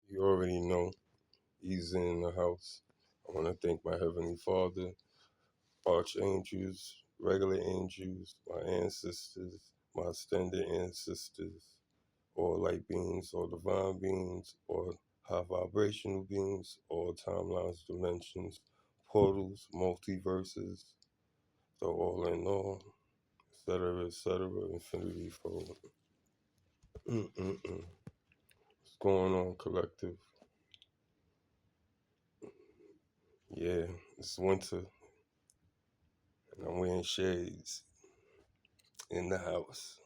You already know he's in the house. I want to thank my Heavenly Father, archangels, regular angels, my ancestors, my extended ancestors, all light beings, all divine beings, all high vibrational beings, all timelines, dimensions, portals, multiverses, the all in all, etc., infinity forward. What's going on, collective? Yeah, it's winter, and I'm wearing shades in the house.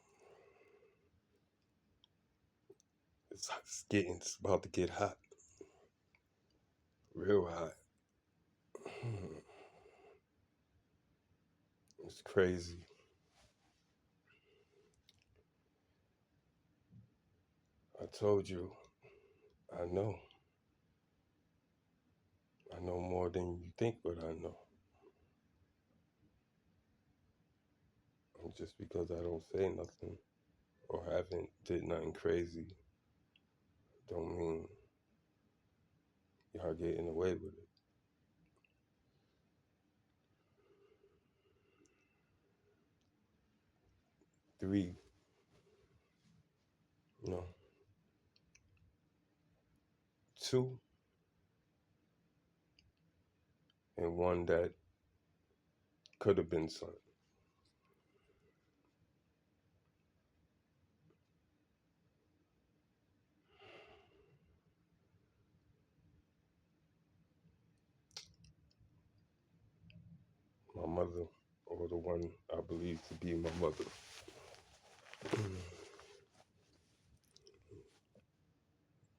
It's about to get hot, real hot. It's crazy. I told you, I know. I know more than you think, but I know. And just because I don't say nothing or haven't did nothing crazy, don't mean y'all getting away with it. Three, no, two, and one that could have been son. My mother, or the one I believe to be my mother.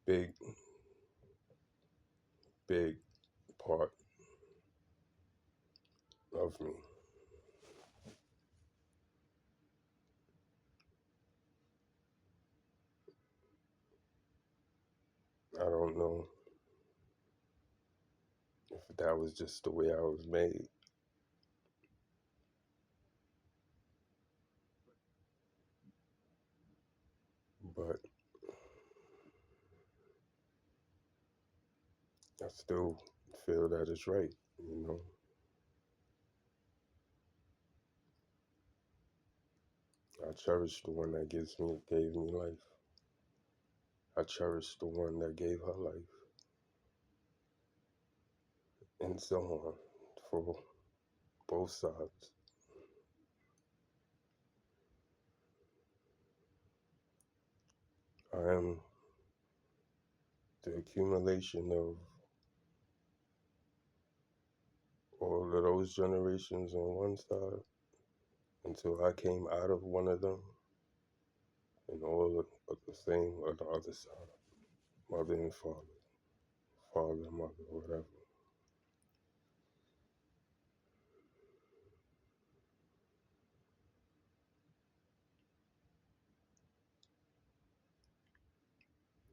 Big, big part of me. I don't know if that was just the way I was made, but I still feel that it's right, you know. I cherish the one that gave me life. I cherish the one that gave her life, and so on, for both sides. I am the accumulation of all of those generations on one side until I came out of one of them, and all of the same on the other side. Mother and father, father, mother, whatever.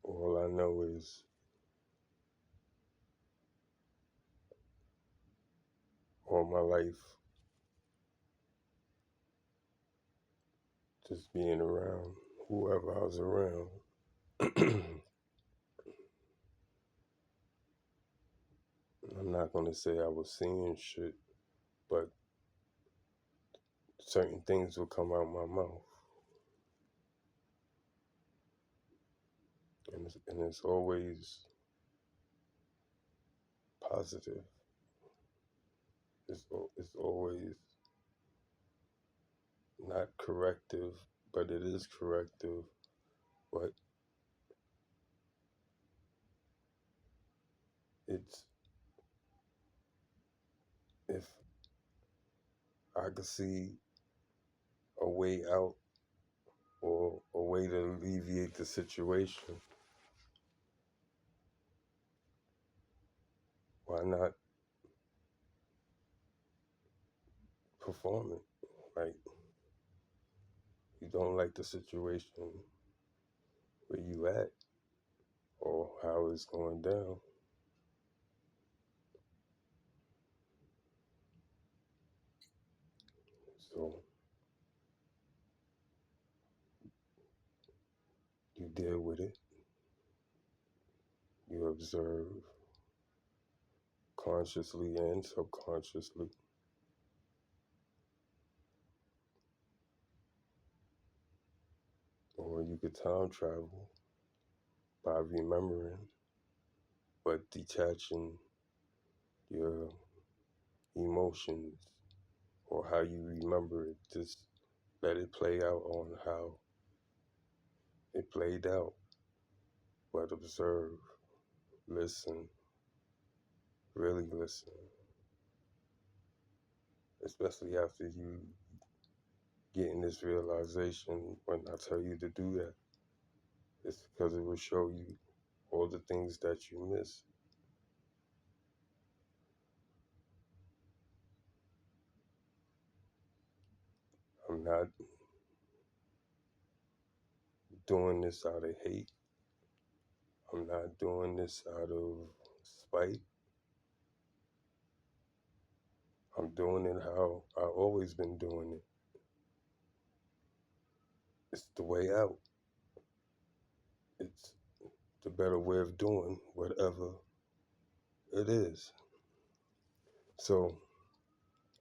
All I know is all my life, just being around whoever I was around. I'm not gonna say I was seeing shit, but certain things will come out my mouth, and it's always positive. It's always not corrective, but it is corrective. But it's if I could see a way out or a way to alleviate the situation, why not perform it? Like, you don't like the situation where you at or how it's going down. So you deal with it, observe consciously and subconsciously. Or you could time travel by remembering, but detaching your emotions or how you remember it. Just let it play out on how it played out. But observe, listen, really listen. Especially after you get in this realization when I tell you to do that. It's because it will show you all the things that you miss. I'm not doing this out of hate. I'm not doing this out of spite. I'm doing it how I've always been doing it. It's the way out. It's the better way of doing whatever it is. So,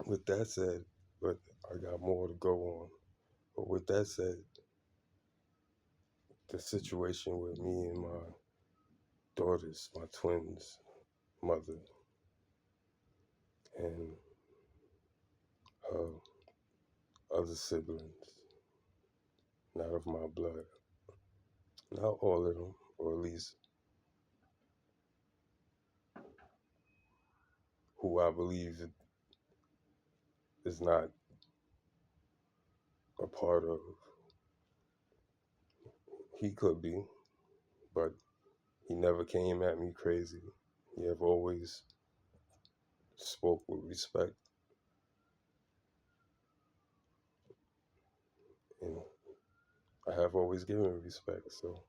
with that said, but I got more to go on. But with that said, the situation with me and my daughters, my twins, mother, and her other siblings, not of my blood. Not all of them, or at least who I believe is not a part of. He could be, but he never came at me crazy. He have always spoke with respect, and I have always given respect. So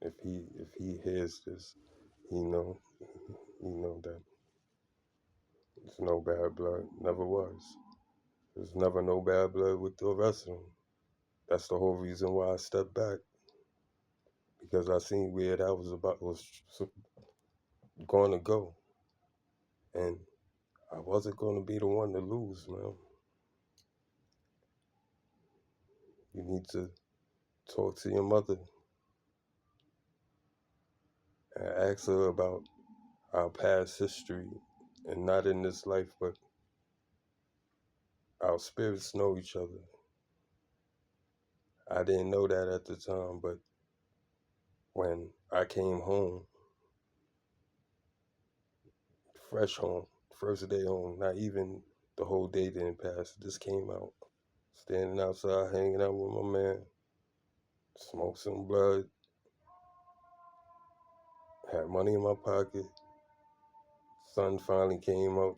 if he hears this, he know that there's no bad blood. Never was. There's never no bad blood with the rest of them. That's the whole reason why I stepped back, because I seen where that was going to go, and I wasn't going to be the one to lose, man. You need to talk to your mother and ask her about our past history, and not in this life, but our spirits know each other. I didn't know that at the time, but when I came home, fresh home, first day home, not even the whole day didn't pass, it just came out. Standing outside, hanging out with my man, smoked some blood, had money in my pocket. Sun finally came up.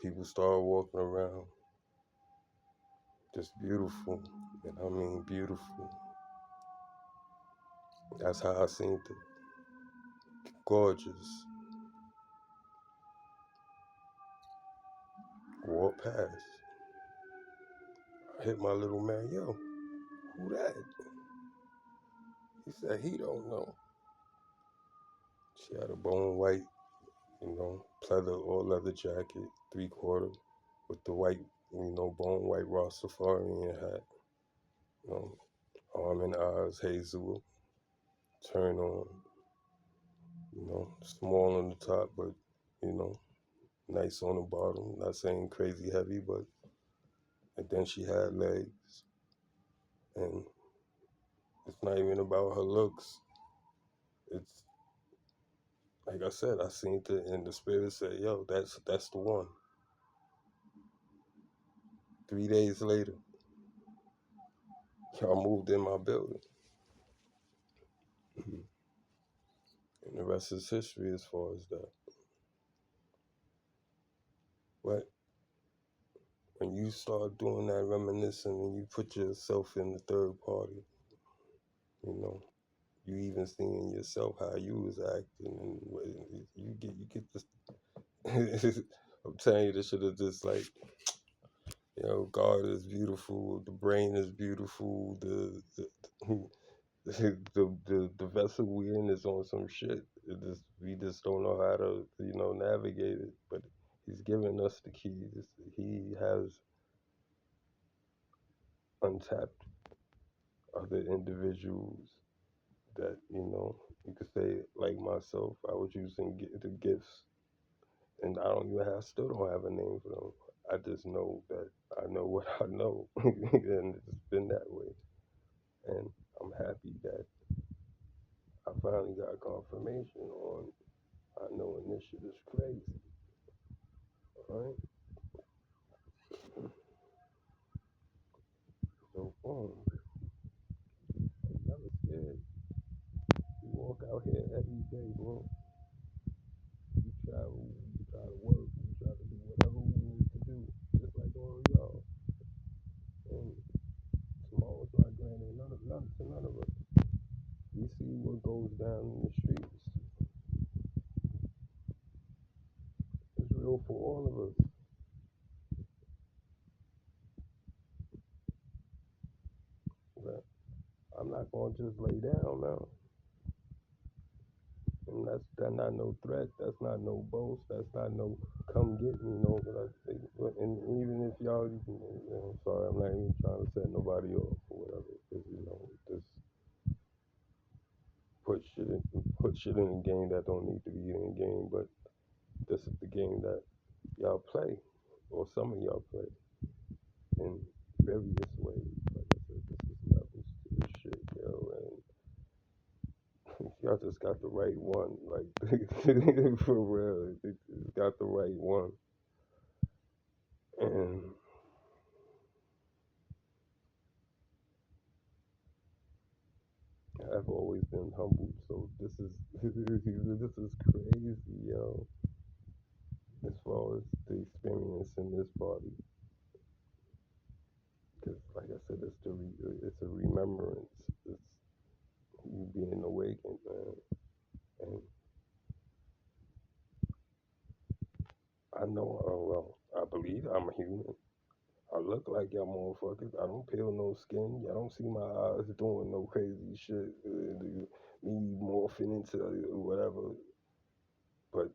People started walking around. Just beautiful. And I mean beautiful. That's how I seen it. Gorgeous. Walked past. I hit my little man, yo, who that? He said he don't know. She had a bone white, pleather or leather jacket, 3/4, with the white, bone white Rastafarian hat. Arm and eyes, hazel, turn on, small on the top, but, nice on the bottom. Not saying crazy heavy, but, and then she had legs. And it's not even about her looks. It's, like I said, I seen it and the spirit said, yo, that's the one. 3 days later, y'all moved in my building. And the rest is history as far as that. But when you start doing that reminiscing and you put yourself in the third party, you even seeing yourself how you was acting, and you get this. I'm telling you, this shit is just like, God is beautiful, the brain is beautiful, the the vessel we in is on some shit. We just don't know how to navigate it. But he's giving us the keys. He has untapped other individuals that you could say like myself. I was using the gifts, and I don't even have still don't have a name for them. I just know that I know what I know, and it's been that way. And I'm happy that I finally got confirmation on. I know this shit is crazy, right? So, I'm never scared. You walk out here every day, bro. You travel, you try to work, you try to do whatever we need to do, just like all of y'all. And tomorrow's not granted none of us. We see what goes down in the streets. It's real for all of us. But I'm not gonna just lay down now. And that's not no threat. That's not no boast. That's not no come get me. No, but I think, and even if y'all, sorry, I'm not even trying to set nobody off or whatever. Cause just put shit in, put shit in a game that don't need to be in a game. But this is the game that y'all play, or some of y'all play in various ways. Like I said, this is levels to this shit, yo, and y'all just got the right one, like for real. It got the right one, and I've always been humbled. So this is this is crazy, yo. As far as the experience in this body, because like I said, it's a remembrance. It's you being awakened, man. And I know, well, I believe I'm a human. I look like y'all motherfuckers. I don't peel no skin. Y'all don't see my eyes doing no crazy shit. Me morphing into whatever. But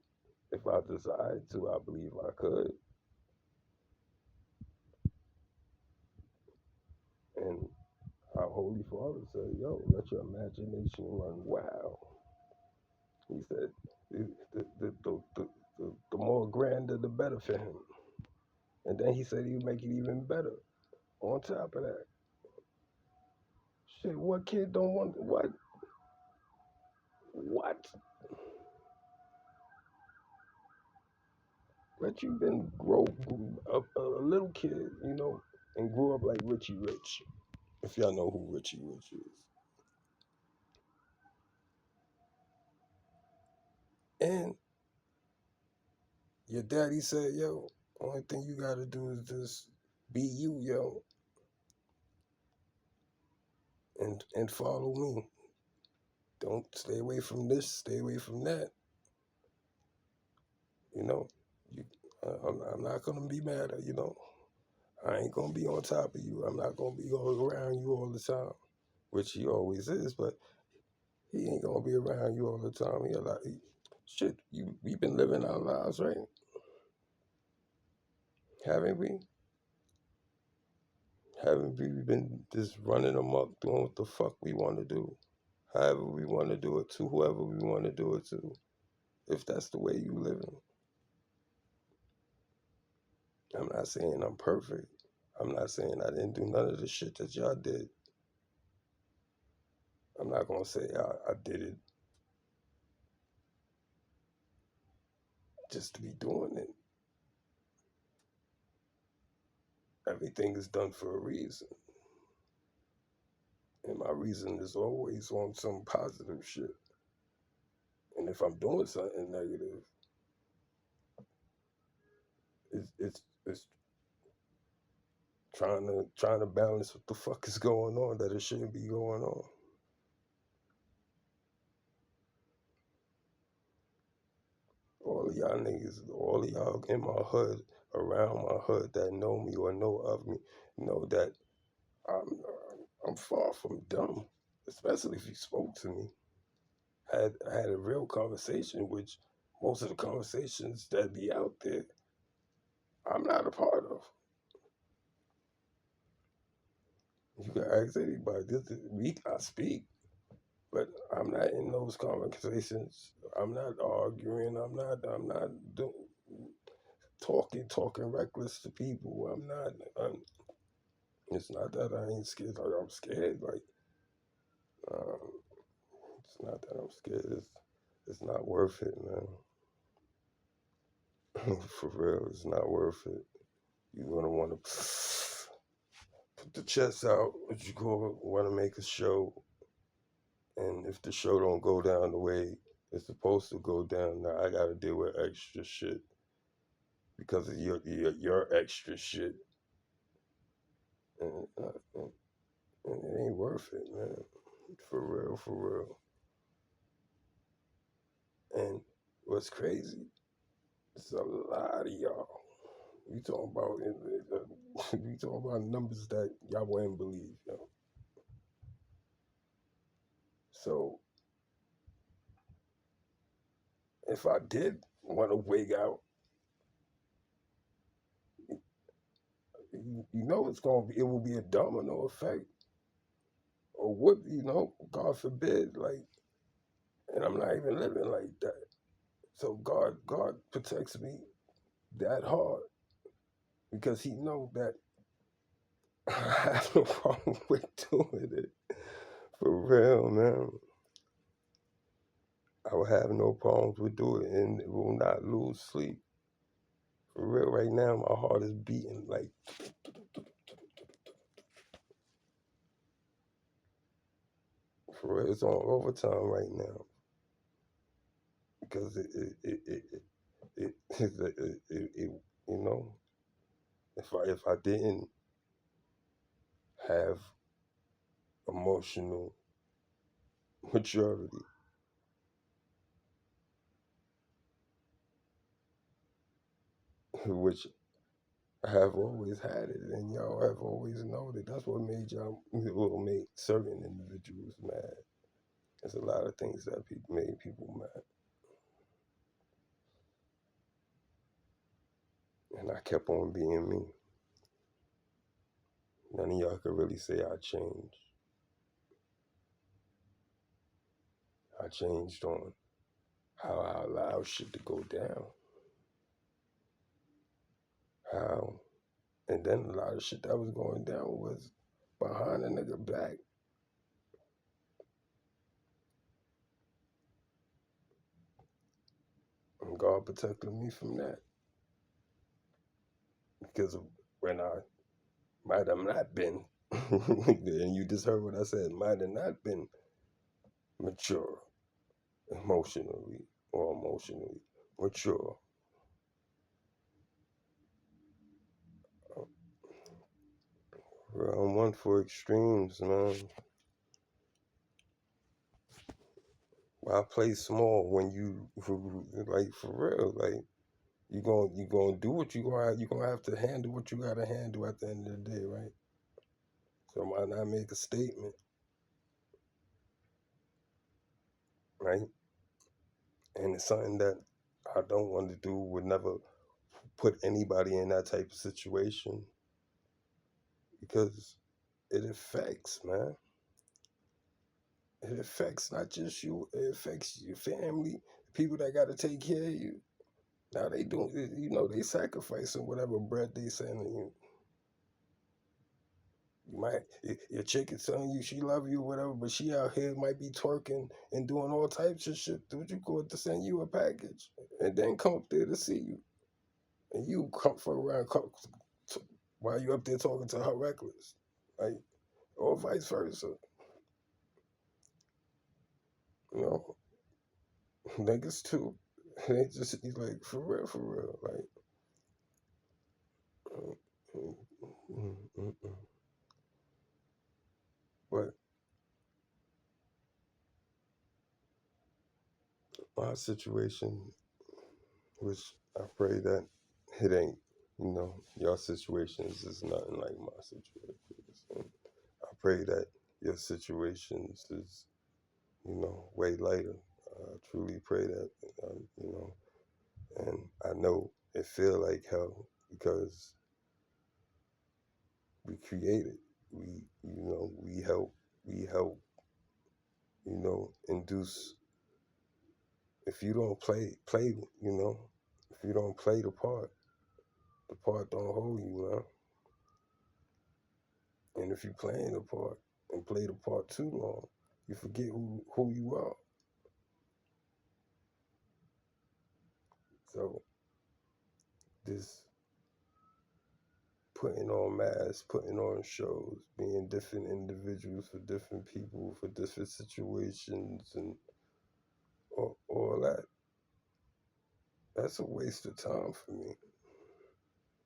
if I decide to, I believe I could. And our Holy Father said, yo, let your imagination run wild. He said, the more grander, the better for him. And then he said he'd make it even better. On top of that, shit, what kid don't want, what? What? But you been a little kid, and grew up like Richie Rich. If y'all know who Richie Rich is. And your daddy said, yo, only thing you gotta do is just be you, yo, and follow me. Don't stay away from this, stay away from that. You know, you, I'm not gonna be mad at I ain't gonna be on top of you. I'm not gonna be all around you all the time, which he always is, but he ain't gonna be around you all the time. Shit, we been living our lives, right? Haven't we? Haven't we been just running amok doing what the fuck we want to do? However we want to do it to whoever we want to do it to. If that's the way you living. I'm not saying I'm perfect. I'm not saying I didn't do none of the shit that y'all did. I'm not gonna say I did it just to be doing it. Everything is done for a reason. And my reason is always on some positive shit. And if I'm doing something negative, it's trying to balance what the fuck is going on that it shouldn't be going on. All of y'all niggas, all of y'all in my hood, around my hood that know me or know of me, know that I'm I'm far from dumb. especially if he spoke to me. I had a real conversation, which most of the conversations that be out there, I'm not a part of. You can ask anybody. This is week I speak, but I'm not in those conversations. I'm not arguing. I'm not doing, talking reckless to people. I'm not. It's not that I ain't scared. Like I'm scared. Like um, it's not that I'm scared. It's not worth it, man. For real, it's not worth it. You're gonna want to put the chest out. What you call it? Want to make a show, and if the show don't go down the way it's supposed to go down, now I gotta deal with extra shit because of your extra shit, and it ain't worth it, man. For real, for real. And what's crazy? It's a lot of y'all. We talking about we talking about numbers that y'all wouldn't believe, yo. So if I did want to wig out, you know it's gonna be, it will be a domino effect, or what, God forbid, like, and I'm not even living like that. So God protects me that hard because He know that I have no problem with doing it. For real, man. I will have no problems with doing it and will not lose sleep. For real, right now my heart is beating like for real. It's on overtime right now because it you know, if I didn't have emotional maturity, which I have always had it, and y'all have always known it. That's what made y'all, will make certain individuals mad. There's a lot of things that made people mad, and I kept on being me. None of y'all could really say I changed. I changed on how I allowed shit to go down. How, and then a lot of shit that was going down was behind a nigga back. And God protected me from that. Because of when I might have not been, and you just heard what I said, might have not been mature emotionally or emotionally mature. Well, I'm one for extremes, man. I play small when you like for real. Like you gonna do what you gonna have to handle what you gotta handle at the end of the day, right? So why not make a statement, right? And it's something that I don't want to do. Would never put anybody in that type of situation because it affects, man. It affects not just you. It affects your family, people that got to take care of you. Now they do, they sacrificing whatever bread they sending you. You might your chick is telling you she love you, whatever, but she out here might be twerking and doing all types of shit. What you call it, to send you a package, and then come up there to see you, and you come fuck around while you up there talking to her reckless, like, or vice versa. You know, niggas too. They just like for real, like. mm, mm, mm. But my situation, which I pray that it ain't, your situations is nothing like my situations. And I pray that your situations is, way lighter. I truly pray that, you know, and I know it feel like hell because we create it. We help, induce. If you don't play, if you don't play the part don't hold you, man. And if you playing the part and play the part too long, you forget who you are. So this putting on masks, putting on shows, being different individuals for different people, for different situations, and all that, that's a waste of time for me.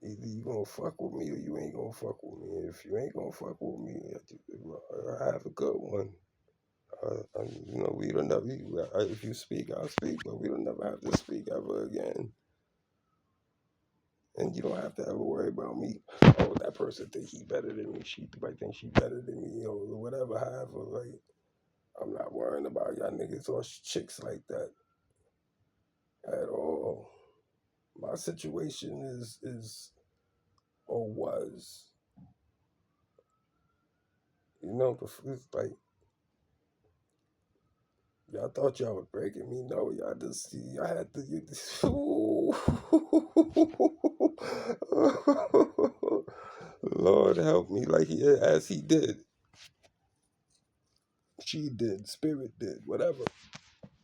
Either you gonna fuck with me or you ain't gonna fuck with me. If you ain't gonna fuck with me, I have a good one. We don't never. If you speak, I'll speak, but we don't never have to speak ever again. And you don't have to ever worry about me. Oh, that person think he better than me. She might think she better than me, or whatever. However, like I'm not worrying about y'all niggas or chicks like that at all. My situation is or was, it's like y'all thought y'all was breaking me. No, y'all just y'all had to. Lord help me, like as he did, she did, spirit did, whatever,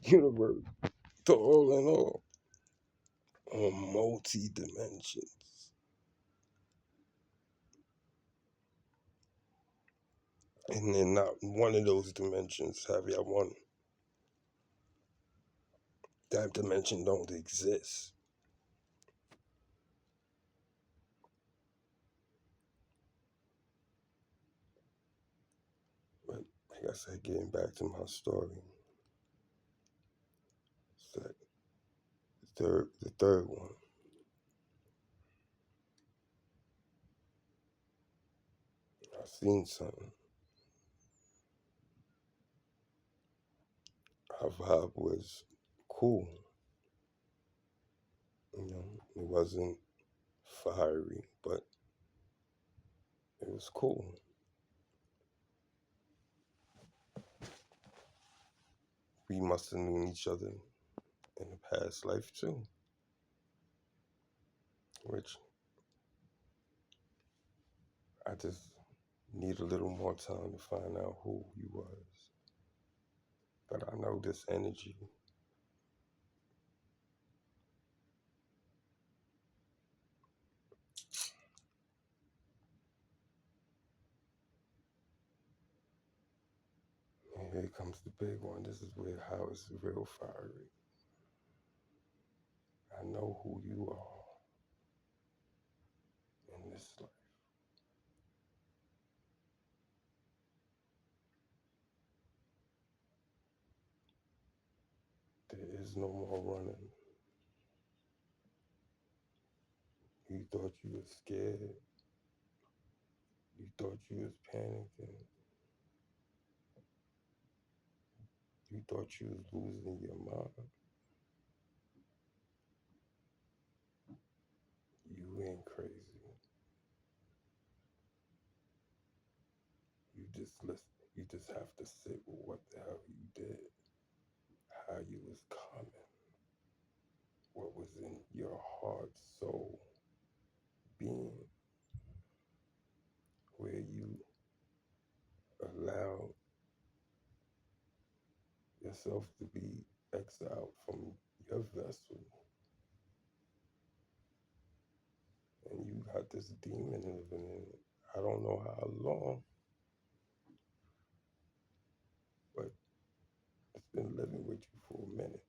universe, to all in all, on multi dimensions, and then not one of those dimensions have y'all won. That dimension don't exist. But like I said, getting back to my story, so the third one, I seen something. Our vibe was cool. It wasn't fiery, but it was cool. We must have known each other in the past life too, which I just need a little more time to find out who he was. But I know this energy. And here comes the big one. This is where how it's real fiery. I know who you are in this life. There is no more running. You thought you was scared. You thought you was panicking. You thought you was losing your mind. You ain't crazy. You just listen. You just have to sit with what the hell you did, how you was coming, what was in your heart, soul, being, where you allowed yourself to be exiled from your vessel, and you got this demon living in it. I don't know how long, but it's been living with you for a minute.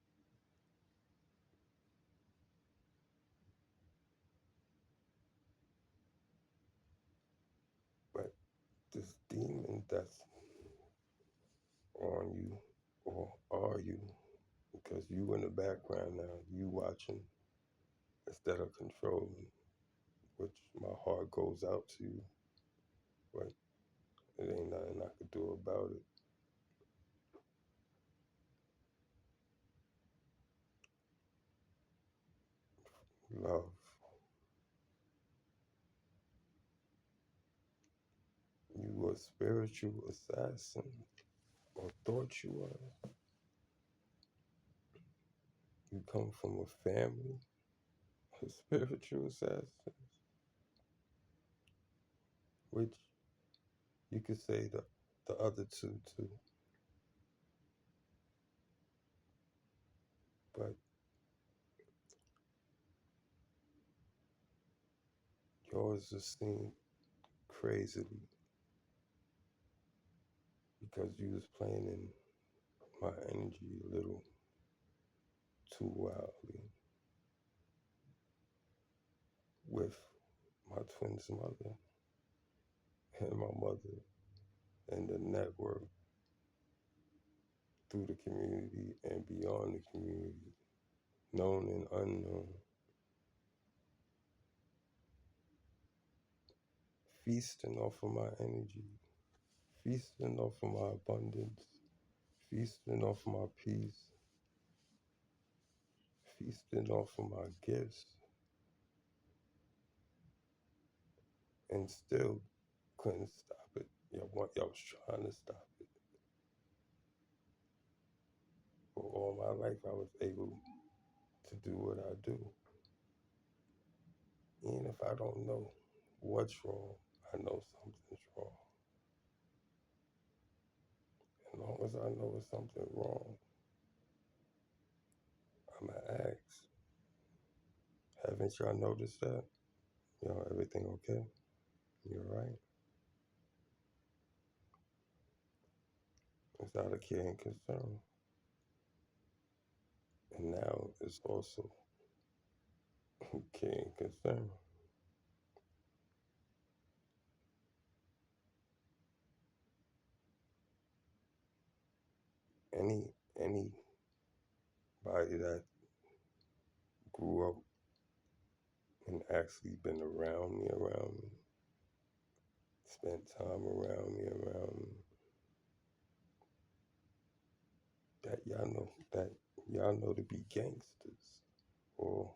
But this demon that's on you, or are you, because you in the background now, you watching instead of controlling, which my heart goes out to you. But It ain't nothing I could do about it. Love. You a spiritual assassin, or thought you were. You come from a family of spiritual assassins, which you could say the other two too. But yours just seemed crazily because you was playing in my energy a little too wildly with my twin's mother and my mother and the network through the community and beyond the community, known and unknown, feasting off of my energy, feasting off of my abundance, feasting off of my peace, feasting off of my gifts, and still couldn't stop it. Y'all was trying to stop it. For all my life, I was able to do what I do. Even if I don't know what's wrong, I know something's wrong. As long as I know it's something wrong, I'm going to ask. Haven't y'all noticed that? Y'all, everything okay? You alright? It's out of care and concern. And now it's also care and concern. Any anybody that grew up and actually been around me, spent time around me, that y'all know to be gangsters or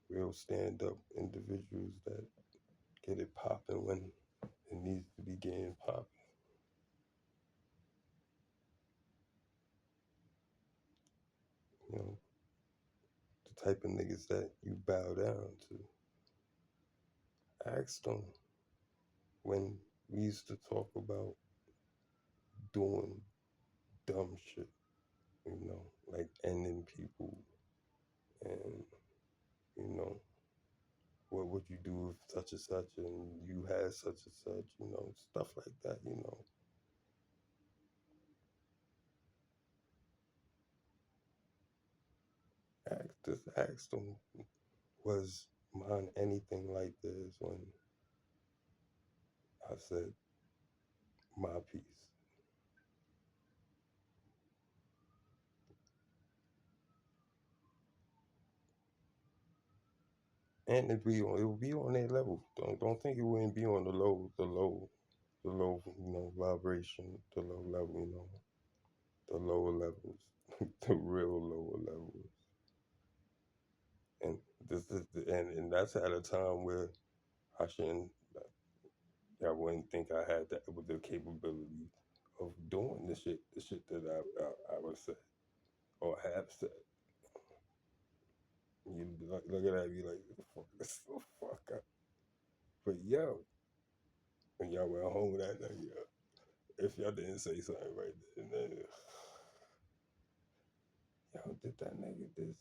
real stand up individuals that get it popping when it needs to be getting popping. You know, the type of niggas that you bow down to. Ask them when we used to talk about doing dumb shit, like ending people and, you know, what would you do if such and such and you had such and such, stuff like that. Just ask them, was mine anything like this when I said my piece? And it would be on their level. Don't think it wouldn't be on the low, vibration, the low level, the lower levels, the real lower levels. And and that's at a time where I shouldn't, I wouldn't think I had the capability of doing the shit that I would say or have said. You look at that, and be like, fuck, this so fuck up. But yo, when y'all went home that night, if y'all didn't say something right then, yo, did that nigga this?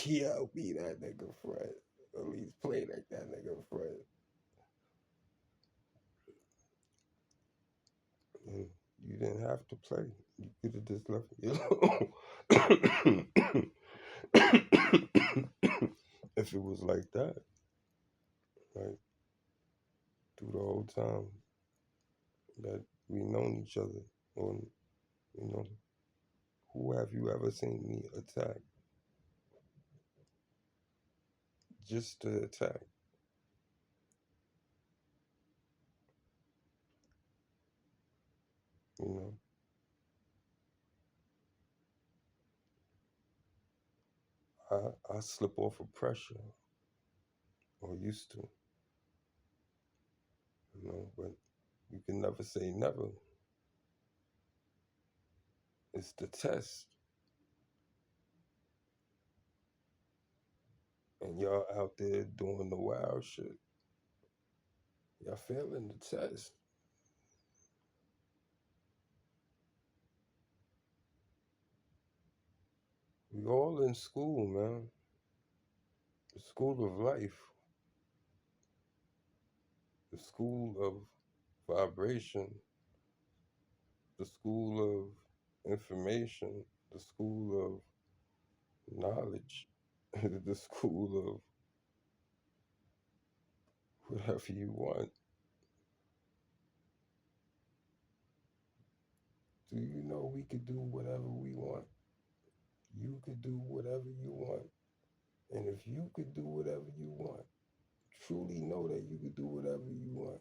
Yo, be that nigga friend. At least play like that nigga friend. And you didn't have to play. You could have just left me alone. If it was like that, like through the whole time that we known each other, or you know, who have you ever seen me attack just to attack? You know, I slip off of pressure, or used to, but you can never say never. It's the test. And y'all out there doing the wild shit. Y'all failing the test. We all in school, man. The school of life, the school of vibration, the school of information, the school of knowledge, the school of whatever you want. Do you know we could do whatever we want? You could do whatever you want. And if you could do whatever you want, truly know that you could do whatever you want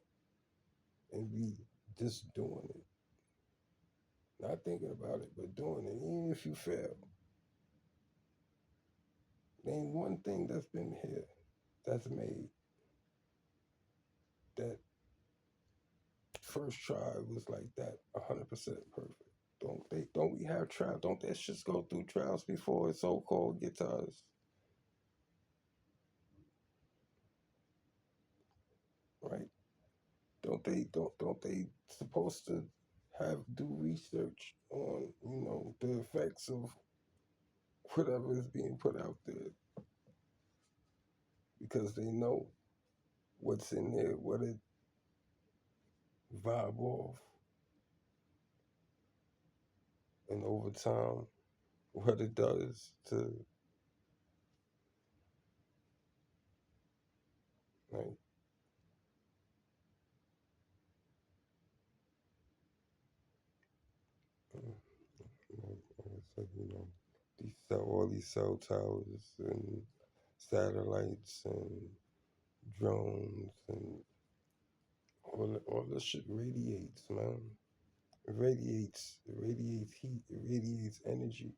and be just doing it. Not thinking about it, but doing it. Even if you fail, name one thing that's been here that's made that first try was like that, 100% perfect. Don't we have trials? Don't that shit go through trials before it's so called get to us? Right? Don't they supposed to have do research on, the effects of whatever is being put out there because they know what's in there, what it vibe off, and over time, what it does to, like, like I said, all these cell towers and satellites and drones and all this shit radiates, man. It radiates heat, it radiates energy,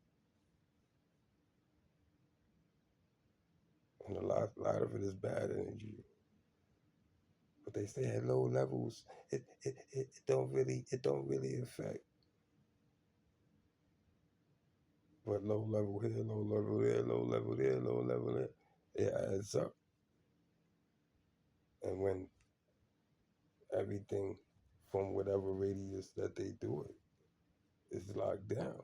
and a lot of it is bad energy. But they say at low levels, it don't really affect. But low level here, low level there, low level there, low level there, it adds up. And when everything from whatever radius that they do it is locked down,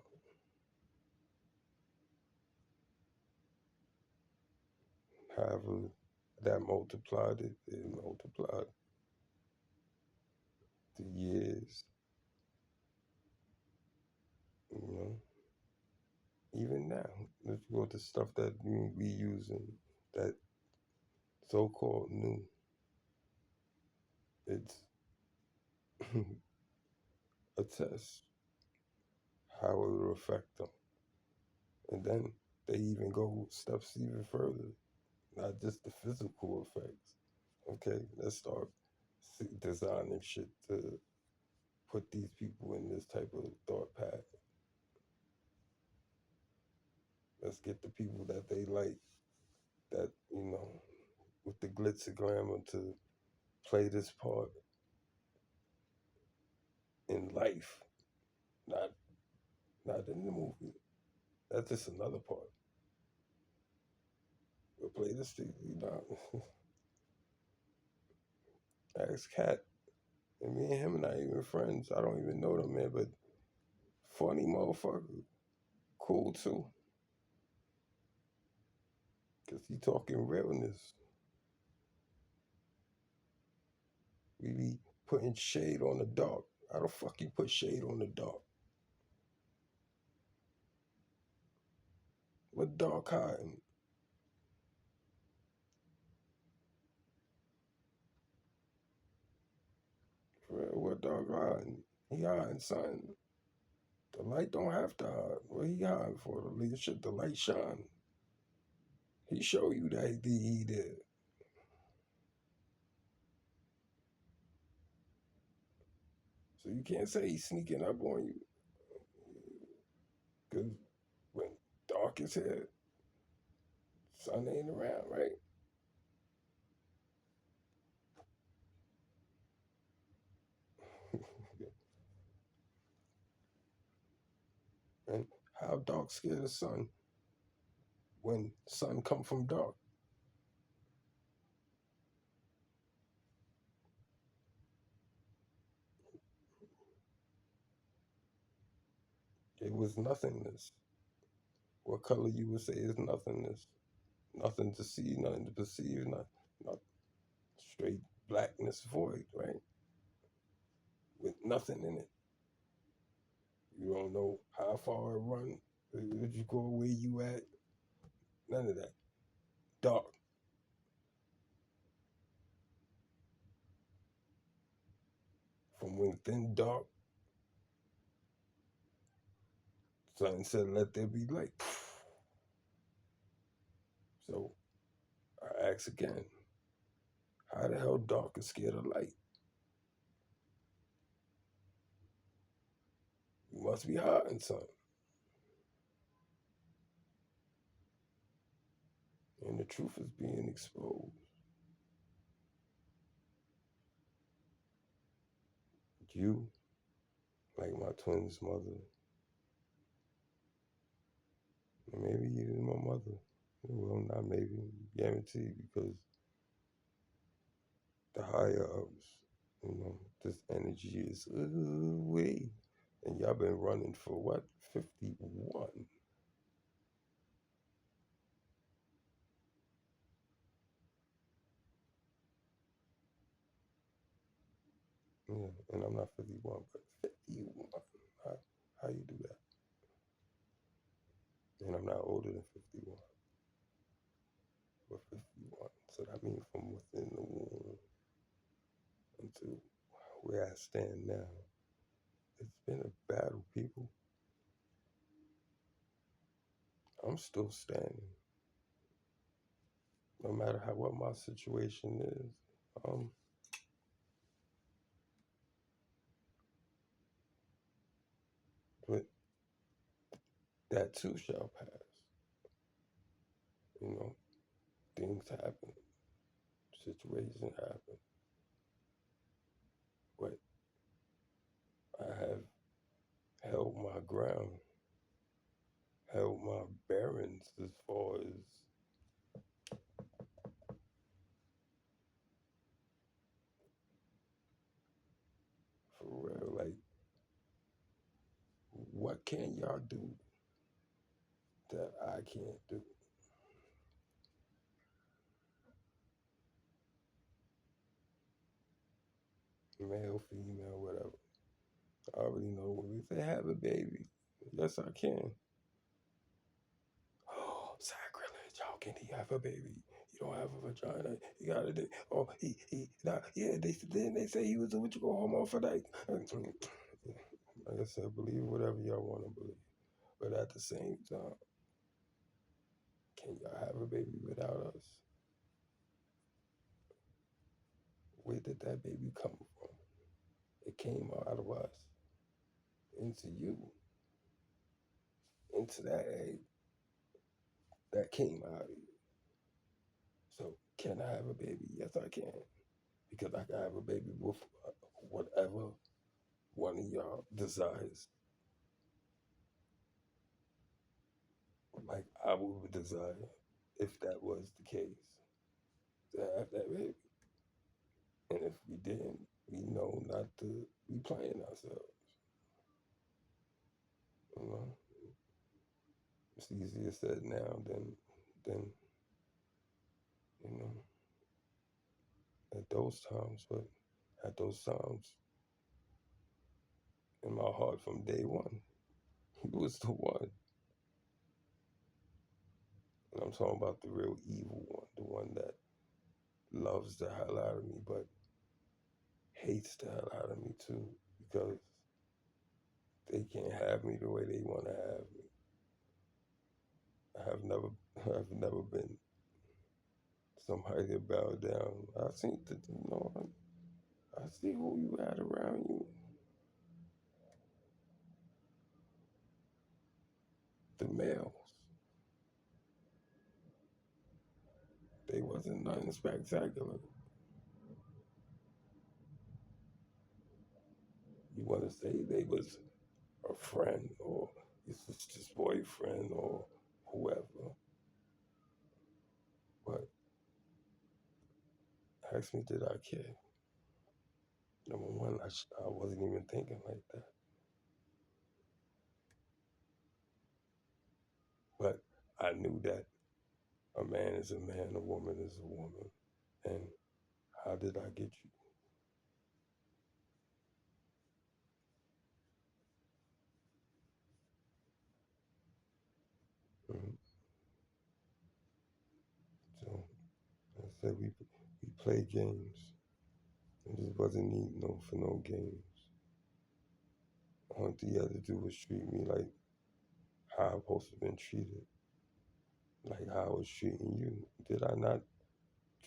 however that multiplied it multiplied to years, you know. Even now, let's go to stuff that we using that so-called new. It's a test how it will affect them, and then they even go steps even further, not just the physical effects. Okay, let's start designing shit to put these people in this type of thought path. Let's get the people that they like, that, with the glitz and glamour to play this part in life, not not in the movie. That's just another part. But play this thing, Ask Cat. And me and him are not even friends. I don't even know them, man, but funny motherfucker. Cool too. Cause he talking realness. We be putting shade on the dark. How the fuck you put shade on the dark? What dark hiding? For real, what dark hiding? He hiding something. The light don't have to hide. What he hiding for? The leadership, the light shine. He show you that he did. So you can't say he's sneaking up on you, because when dark is here, sun ain't around, right? And how dark scared the sun when sun come from dark? It was nothingness. What color you would say is nothingness? Nothing to see, nothing to perceive, not straight blackness void, right? With nothing in it. You don't know how far it run. Did you go where you at? None of that. Dark. From within dark, sun said, let there be light. So I ask again, how the hell dark is scared of light? You must be hiding something. And the truth is being exposed. You, like my twin's mother, maybe even my mother. Well, not maybe, guaranteed, because the higher ups, this energy is way. And y'all been running for what? 51. Yeah, and I'm not 51, but 51. How you do that? And I'm not older than 51, but 51. So that means from within the womb until where I stand now, it's been a battle, people. I'm still standing, no matter what my situation is. Um, but that too shall pass. You know, things happen, situations happen, but I have held my ground, held my bearings as far as for real. Like, what can y'all do that I can't do? Male, female, whatever. I already know when we say have a baby. Yes, I can. Oh, sacrilege! How can he have a baby? You don't have a vagina. You gotta do. Oh, nah, yeah. They say he was a what you go hermaphrodite. Like I said, believe whatever y'all want to believe, but at the same time, can y'all have a baby without us? Where did that baby come from? It came out of us into you, into that egg that came out of you. So can I have a baby? Yes, I can, because I can have a baby with whatever one of y'all desires. Like I would desire, if that was the case, to have that baby. And if we didn't, we know not to be playing ourselves. You know, it's easier said now than you know at those times. But at those times, in my heart from day one, he was the one. And I'm talking about the real evil one, the one that loves the hell out of me, but hates the hell out of me too, because they can't have me the way they want to have me. I have never, I've never been somebody that bowed down. I see the, I see who you had around you. The males, they wasn't nothing spectacular. You want to say they was a friend or your sister's boyfriend or whoever, but ask me, did I care? Number one, I wasn't even thinking like that. But I knew that a man is a man, a woman is a woman. And how did I get you? Mhm. So I said we play games. I just wasn't needing no for no games. All you had to do was treat me like how I was supposed to have been treated, like how I was treating you. Did I not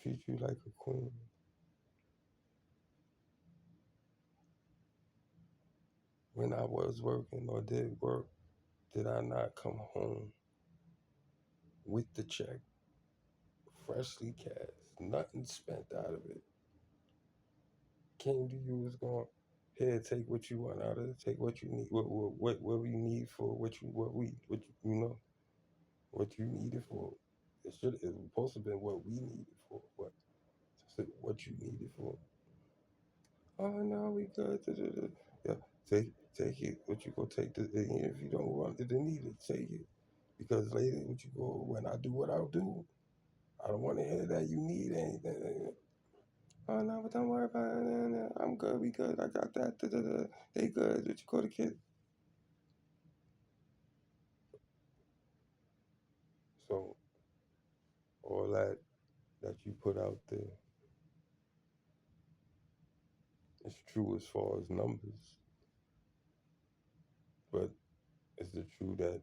treat you like a queen? When I was working or did work, did I not come home with the check, freshly cast, nothing spent out of it? Came to you was going, here, take what you want out of it, take what you need, what we need for what you know, what you need it for. It was supposed to have been what we needed for, what you needed for. Oh no, we good. Da, da, da. Yeah, take it. What you go take the if you don't want it to need it, take it. Because later, what you go when I do what I'll do, I don't want to hear that you need anything. Oh no, but don't worry about it. No, no, I'm good. We good. I got that. Da, da, da. They good. What you go to kid? So all that you put out there is true as far as numbers, but is it true that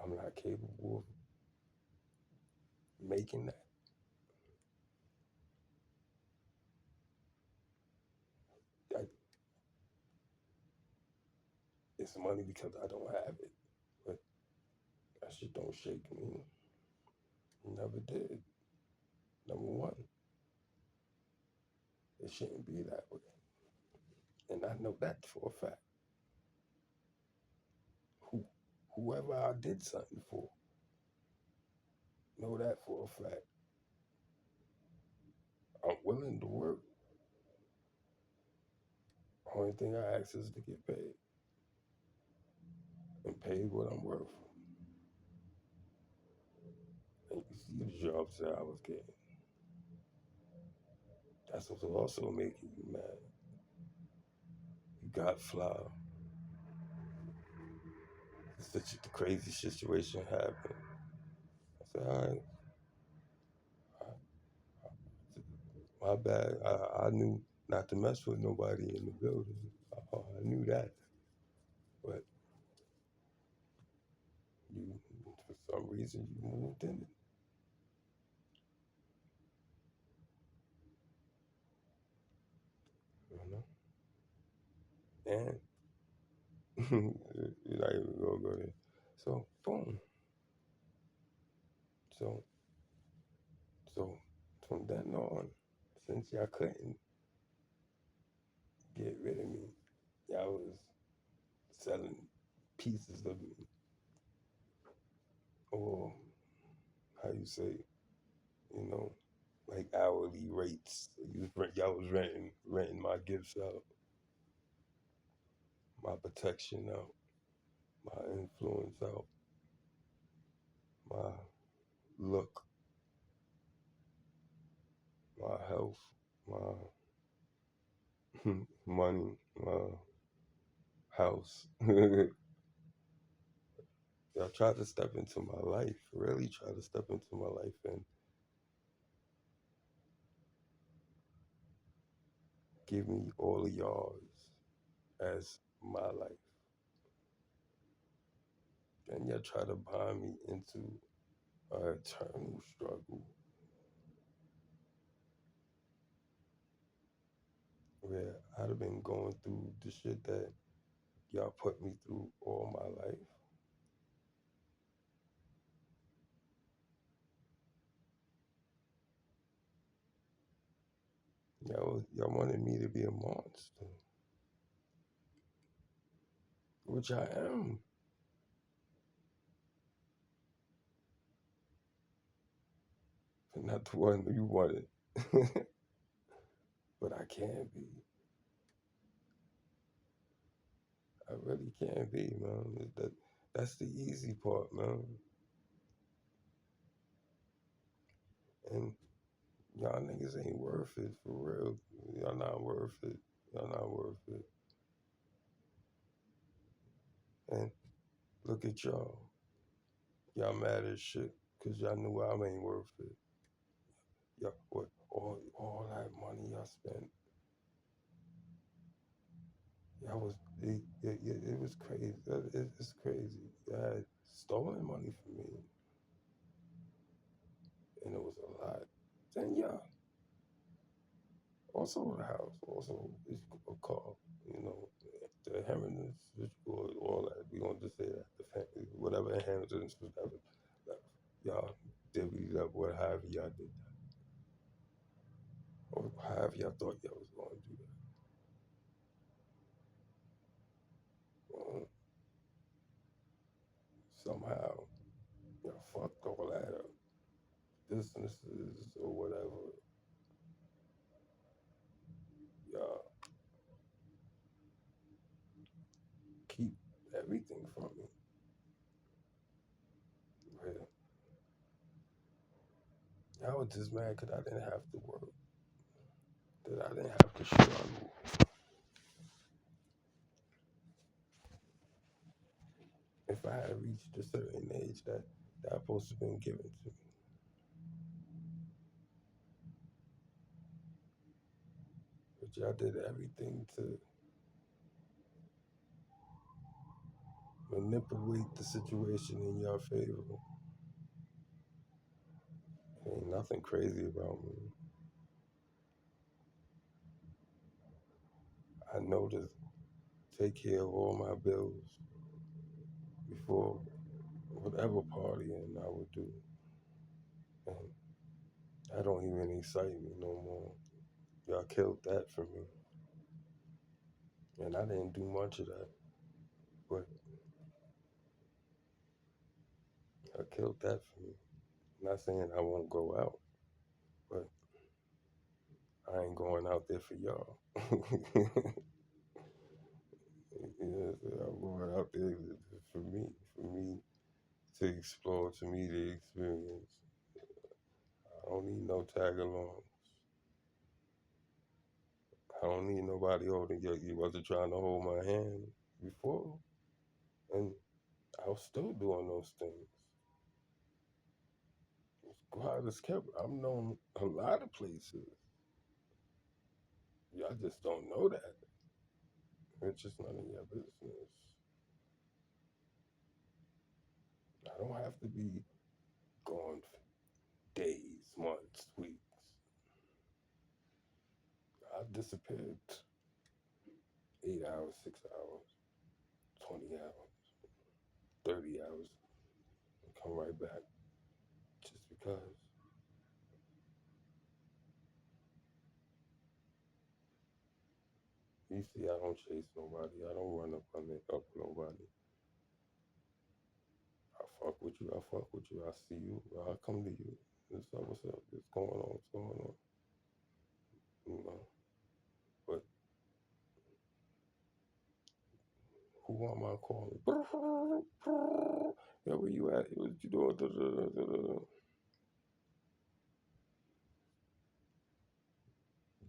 I'm not capable of making that? Like, it's money because I don't have it, but that shit don't shake me. Never did. Number one, it shouldn't be that way, and I know that for a fact. Who, whoever I did something for, know that for a fact. I'm willing to work. Only thing I ask is to get paid and paid what I'm worth. And you see the jobs that I was getting. That's what's also making you mad. You got fly. Such a crazy situation happened. I said, all right, my bad. I knew not to mess with nobody in the building. I knew that. But you, for some reason, you moved in it, And you're not even gonna go there. So boom. So so from then on, since y'all couldn't get rid of me, y'all was selling pieces of me, or how you say, you know, like hourly rates. Y'all was renting my gifts out, my protection out, my influence out, my look, my health, my money, my house. Y'all tried to step into my life, really tried to step into my life and give me all of yours as my life. And y'all try to bind me into an eternal struggle where I'd have been going through the shit that Y'all put me through all my life. Y'all wanted me to be a monster, which I am, but not the one you wanted. But I can be. I really can be, man. That's the easy part, man. And y'all niggas ain't worth it for real. Y'all not worth it. Y'all not worth it. And look at y'all. Y'all mad as shit because y'all knew I ain't worth it. Y'all, what, all that money y'all spent, y'all was, it was crazy. It's crazy. Y'all had stolen money from me, and it was a lot. Then yeah, also the house, also a car, you know, the inheritance, all that. We gonna just say that the family, whatever inheritance, whatever, y'all divvied up, what however y'all did that, or however y'all thought y'all was gonna do that. Somehow y'all fucked all that up, businesses or whatever. Y'all keep everything from me. Right? I was just mad because I didn't have to work, that I didn't have to struggle. If I had reached a certain age that supposed to have been given to me. But y'all did everything to manipulate the situation in your favor. Ain't nothing crazy about me. I know to take care of all my bills before whatever partying I would do. And that don't even excite me no more. Y'all killed that for me. And I didn't do much of that. But I killed that for me. Not saying I won't go out, but I ain't going out there for y'all. I'm going out there for me to explore, to me to experience. I don't need no tag along. I don't need nobody holding you wasn't trying to hold my hand before. And I was still doing those things. God has kept, I'm known a lot of places. Y'all just don't know that. It's just none of your business. I don't have to be gone for days, months, weeks. I disappeared 8 hours, 6 hours, 20 hours, 30 hours, and come right back just because. You see, I don't chase nobody. I don't run up nobody. I fuck with you. I fuck with you. I see you. I come to you. What's up? What's up? What's going on? What's going on? You know. But who am I calling? Yeah, where you at? What you doing?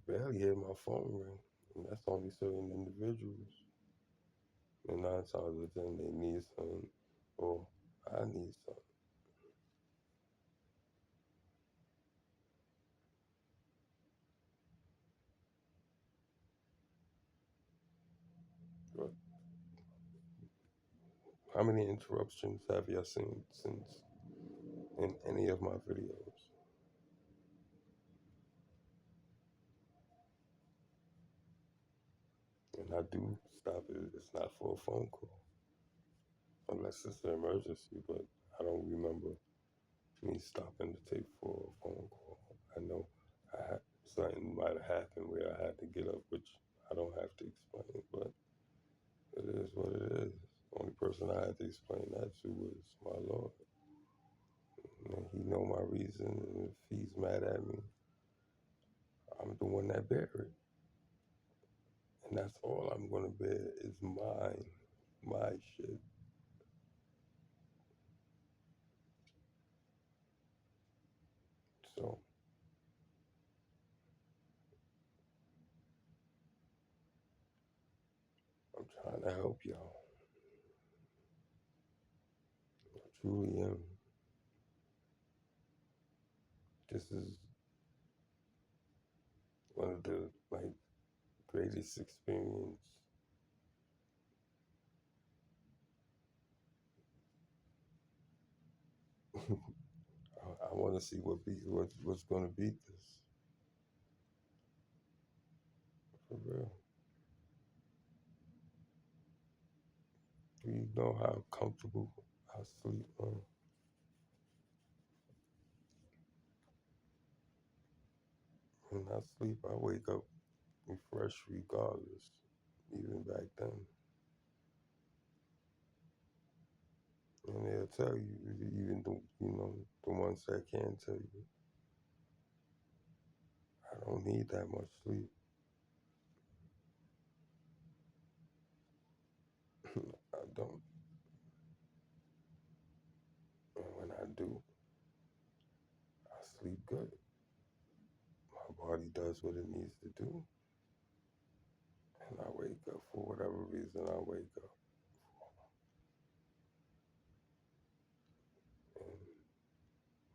Barely hear my phone ring. And that's only certain individuals. And 9 times out of 10, they need something, or I need something. But how many interruptions have you seen since in any of my videos? And I do stop it. It's not for a phone call. Unless it's an emergency, but I don't remember me stopping to take for a phone call. I know something might have happened where I had to get up, which I don't have to explain, but it is what it is. The only person I had to explain that to was my Lord. And he know my reason, and if he's mad at me, I'm the one that bear it. And that's all I'm gonna bear is mine, my shit. So I'm trying to help y'all. I truly am. This is one of the greatest experience. I want to see what's going to beat this for real. You know how comfortable I sleep. When I sleep, I wake up refreshed regardless. Even back then, and they'll tell you, even the ones that can tell you, I don't need that much sleep. I don't. And when I do, I sleep good. My body does what it needs to do, and I wake up for whatever reason I wake up.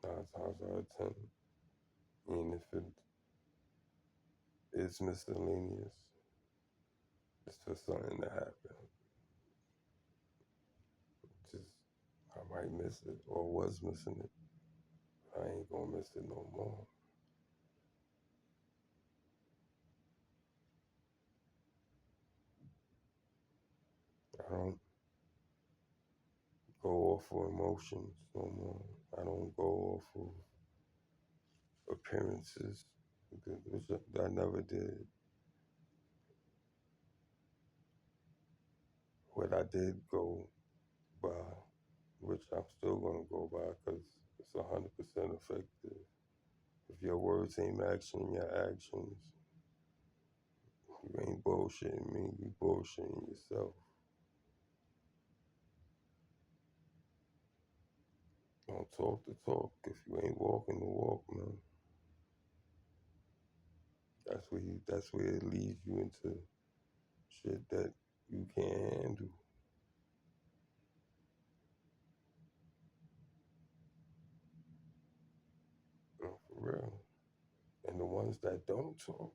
And 9 times out of 10, even if it is miscellaneous, it's just something that happened. Just I might miss it or was missing it. I ain't gonna miss it no more. I don't go off of emotions no more. I don't go off of appearances, which I never did. What I did go by, which I'm still gonna go by, because it's 100% effective. If your words ain't matching your actions, you ain't bullshitting me. You bullshitting yourself. Don't talk the talk if you ain't walking the walk, man. That's where it leads you into shit that you can't handle. For real. And the ones that don't talk,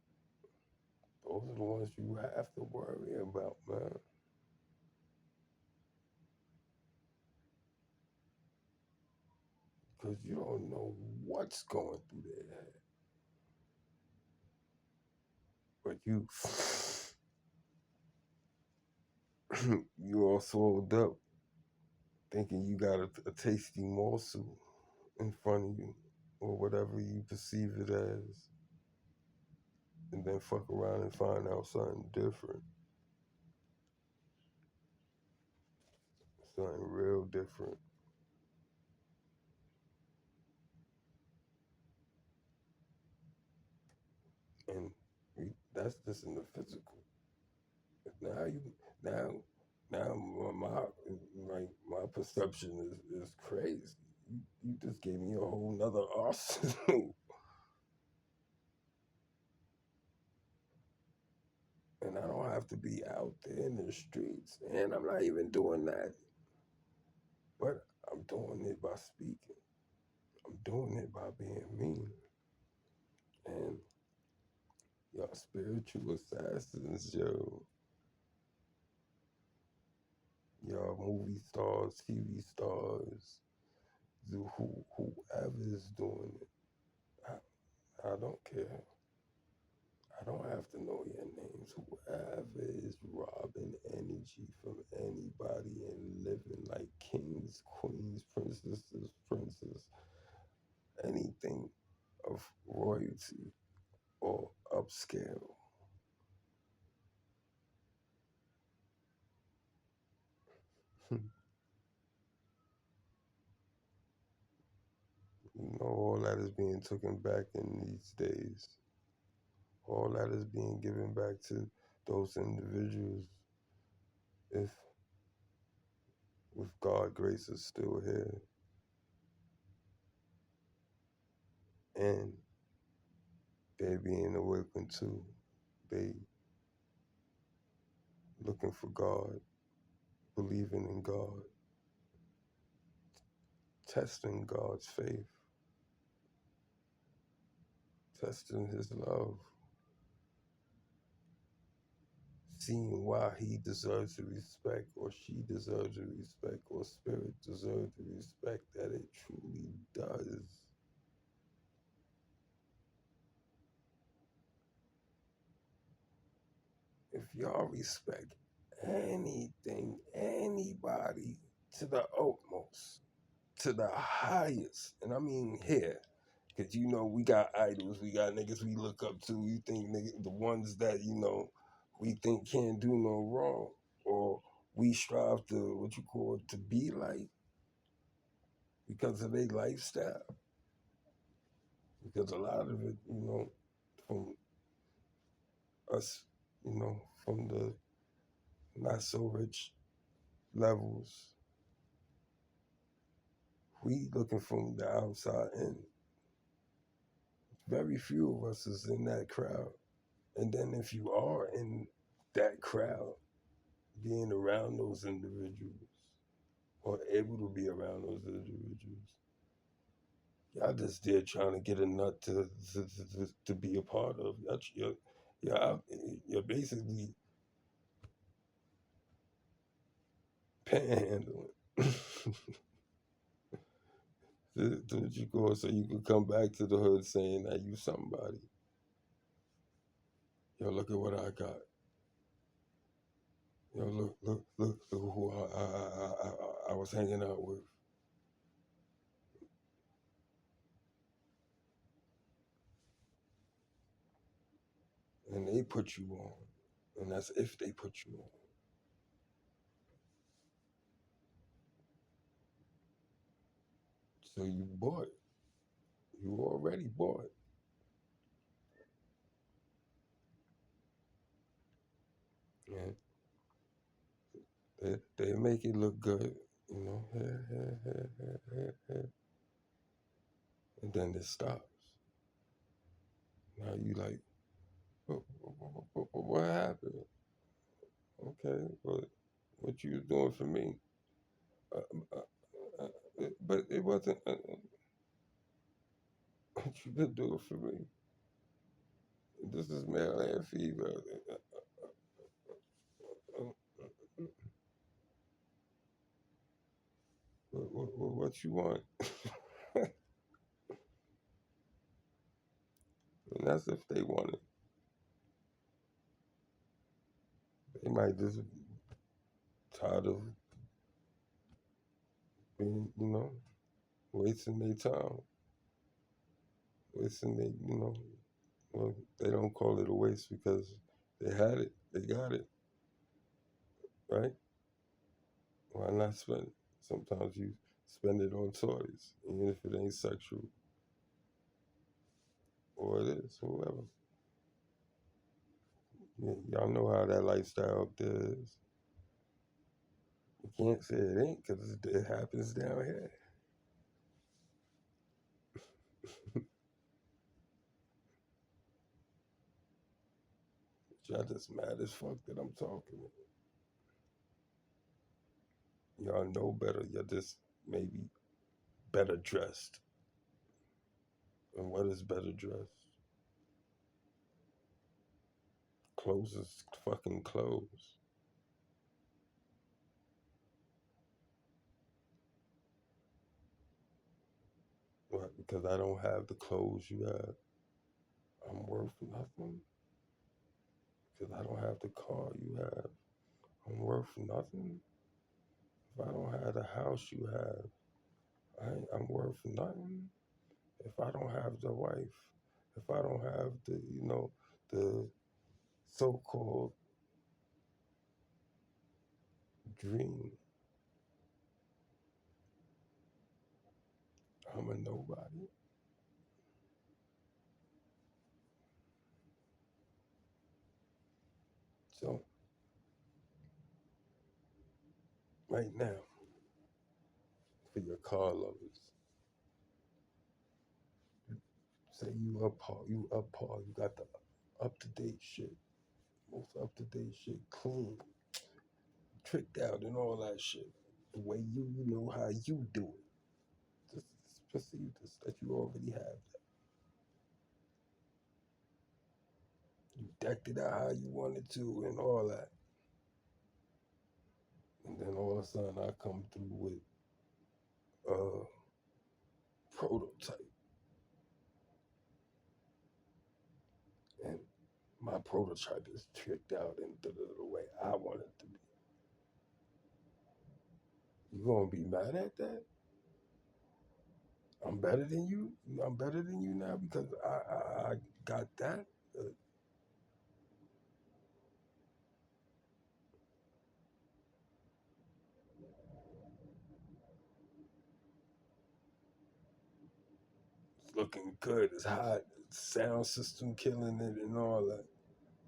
those are the ones you have to worry about, man. Because you don't know what's going through their head. But you all swelled up thinking you got a tasty morsel in front of you or whatever you perceive it as, and then fuck around and find out something different. Something real different. And that's just in the physical. Now you now now my perception is crazy. You just gave me a whole nother arsenal. And I don't have to be out there in the streets. And I'm not even doing that. But I'm doing it by speaking. I'm doing it by being mean. And y'all spiritual assassins, y'all movie stars, TV stars, whoever is doing it. I don't care. I I don't have to know your names. Whoever is robbing energy from anybody and living like kings, queens, princesses, princes, anything of royalty or upscale. All that is being taken back in these days. All that is being given back to those individuals if with God grace is still here and they're being awakened too. They looking for God, believing in God, testing God's faith, testing his love, seeing why he deserves the respect or she deserves the respect or spirit deserves the respect that it truly does. If y'all respect anything, anybody to the utmost, to the highest, and I mean here, because we got idols, we got niggas we look up to, we think niggas, the ones that, we think can't do no wrong, or we strive to, what you call it, to be like because of their lifestyle. Because a lot of it, from us, from the not so rich levels, we looking from the outside in. Very few of us is in that crowd. And then if you are in that crowd, being around those individuals or able to be around those individuals, y'all just there trying to get a nut to be a part of. You're basically panhandling. Did you go so you could come back to the hood saying that you somebody? Yo, look at what I got. Yo, look who I was hanging out with. And they put you on. And that's if they put you on. So you bought. You already bought. And they make it look good, here. And then it stops. Now you like, what happened? Okay, but what you was doing for me? Uh, uh, but it wasn't what you been doing for me. This is male and female. What you want? And that's if they want it. They might just tired of being, wasting their time, wasting their, well, they don't call it a waste because they had it, they got it, right? Why not spend it? Sometimes you spend it on toys, even if it ain't sexual, or it is, whoever. Y'all know how that lifestyle up there is. You can't say it ain't because it happens down here. Y'all just mad as fuck that I'm talking. Y'all know better. You're just maybe better dressed. And what is better dressed? Clothes is fucking clothes. What? Because I don't have the clothes you have. I'm worth nothing. Because I don't have the car you have. I'm worth nothing. If I don't have the house you have, I'm worth nothing. If I don't have the wife, if I don't have the so-called dream, I'm a nobody. So right now, for your car lovers, say you got the up-to-date shit, most up-to-date shit, clean, tricked out and all that shit. The way you know how you do it. Just perceive this that you already have. You decked it out how you wanted to and all that. And then all of a sudden I come through with a prototype. And my prototype is tricked out in the way I want it to be. You gonna be mad at that? I'm better than you. I'm better than you now because I got that. It's looking good. It's hot. Sound system killing it and all that.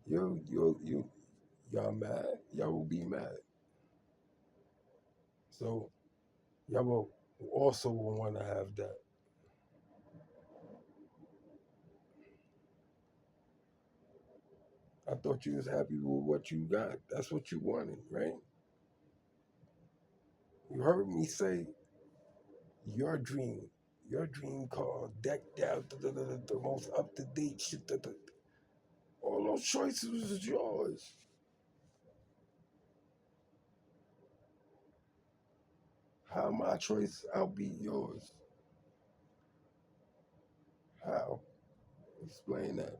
Y'all mad? Y'all will be mad. So y'all will also want to have that. I thought you was happy with what you got. That's what you wanted, right? You heard me say your dream, your dream car, decked out, the most up to date shit. All those choices was yours. How my choice outbeat yours? How? Explain that.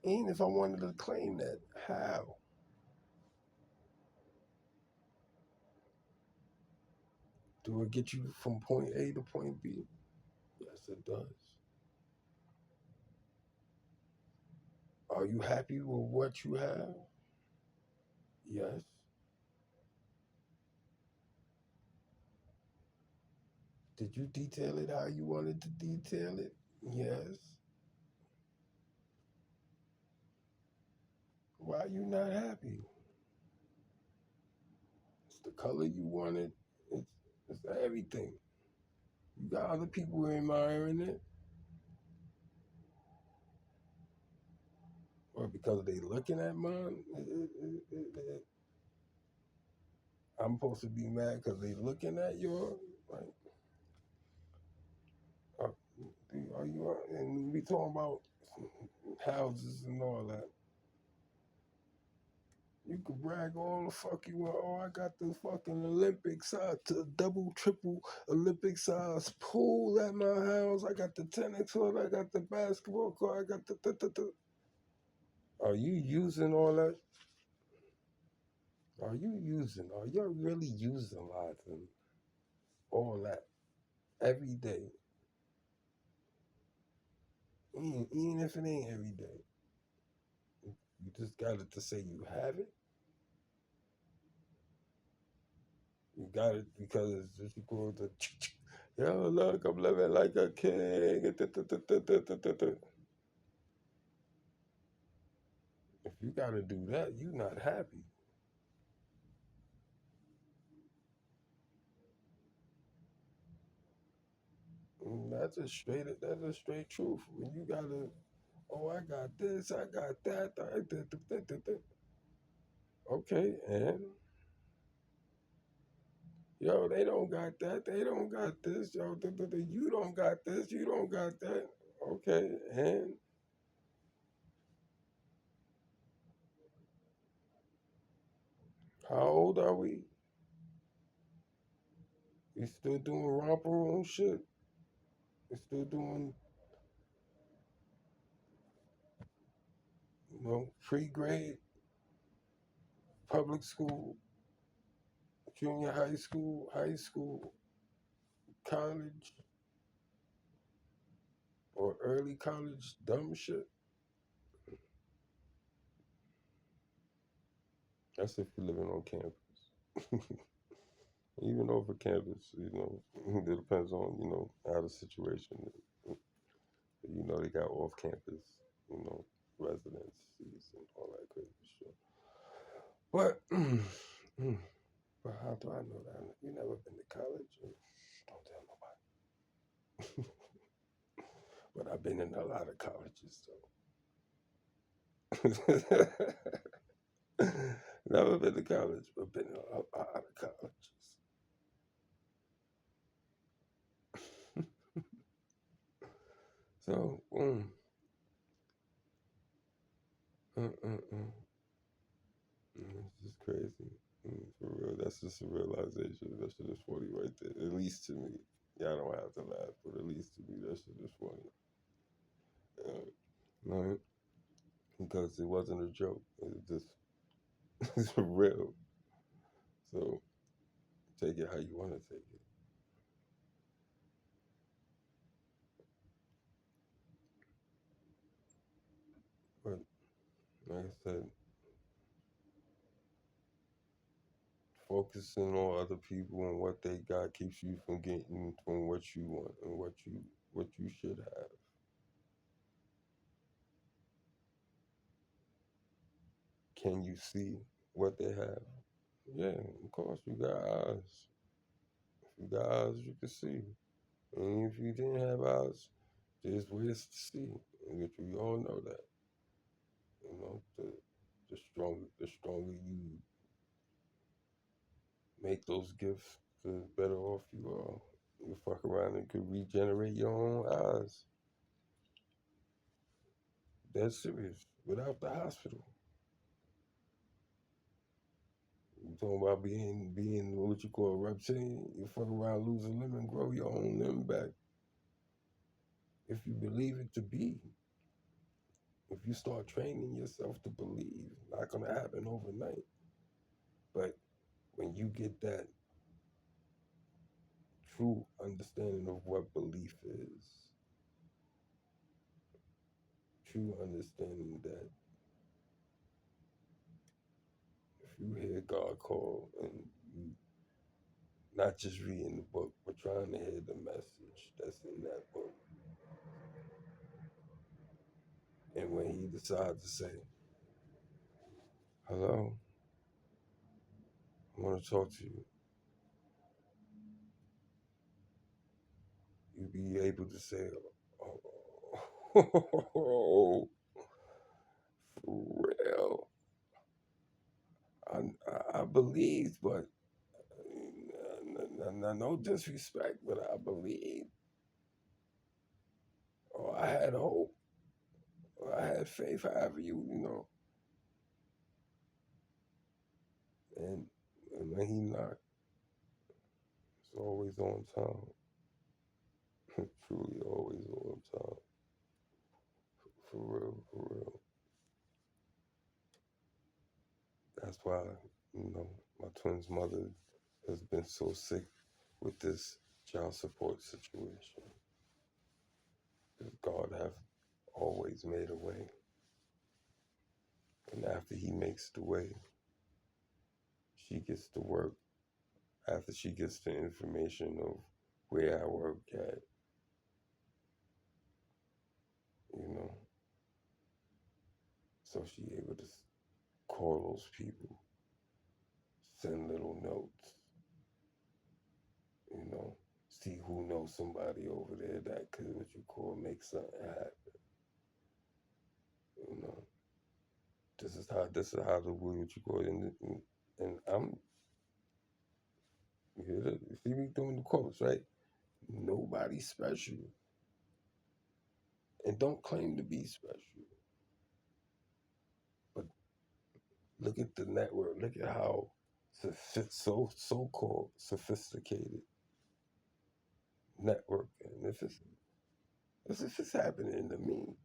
Even if I wanted to claim that, how? Do it get you from point A to point B? Yes, it does. Are you happy with what you have? Yes. Did you detail it how you wanted to detail it? Yes. Why are you not happy? It's the color you wanted. It's, it's everything. You got other people admiring it, or because they looking at mine. I'm supposed to be mad because they looking at yours. Like, are, are you? And we talking about houses and all that. You could brag all the fuck you want. Oh, I got the fucking Olympic size, double, triple Olympic size pool at my house. I got the tennis court. I got the basketball court. I got the. Are you using all that? Are you using? Are you really utilizing all that every day? Even if it ain't every day, you just got it to say you have it. You got it because it's just equal to. Yo, look, I'm living like a king. If you got to do that, you not happy. That's a straight truth. When you gotta, oh, I got this, I got that, okay, and yo, they don't got that, they don't got this, yo, you don't got this, you don't got that, okay, and how old are we? We still doing romper room shit? We still doing pre-grade, public school, junior high school, college, or early college dumb shit. That's if you're living on campus. Even over campus, it depends on, how the situation is. They got off campus, you know, residencies and all that crazy shit. But, but how do I know that? You never been to college? Don't tell nobody. But I've been in a lot of colleges, so. Never been to college, but been in a lot of colleges. So, it's just crazy. For real, that's just a realization. That shit is funny right there. At least to me. Y'all don't have to laugh, but at least to me, that shit is funny. Right? Because it wasn't a joke. It was just it's real. So take it how you want to take it. But like I said, focusing on other people and what they got keeps you from getting from what you want and what you should have. Can you see what they have? Yeah, of course you got eyes. If you got eyes, you can see. And if you didn't have eyes, there's ways to see. Which we all know that. The stronger you make those gifts, the better off you are. You fuck around and could regenerate your own eyes. That's serious. Without the hospital. You talking about being what you call a reptilian? You fuck around, lose a limb and grow your own limb back. If you believe it to be. If you start training yourself to believe, not gonna happen overnight. But when you get that true understanding of what belief is, true understanding that if you hear God call and you not just reading the book, but trying to hear the message that's in that book. And when he decides to say, hello, I want to talk to you, you be able to say, oh, for real. I believe, but no disrespect, but I believe, or I had hope, or I had faith, however and when he knocked, it's always on time. Truly always on time. For real, for real. That's why, my twin's mother has been so sick with this child support situation. Because God have always made a way. And after he makes the way, she gets to work. After she gets the information of where I work at, you know, so she able to call those people, send little notes, you know, see who knows somebody over there that could what you call make something happen. You know, this is how the what you call it, and I'm you see me doing the quotes, right? Nobody special, and don't claim to be special. But look at the network. Look at how so-called sophisticated network, and if it's happening to me,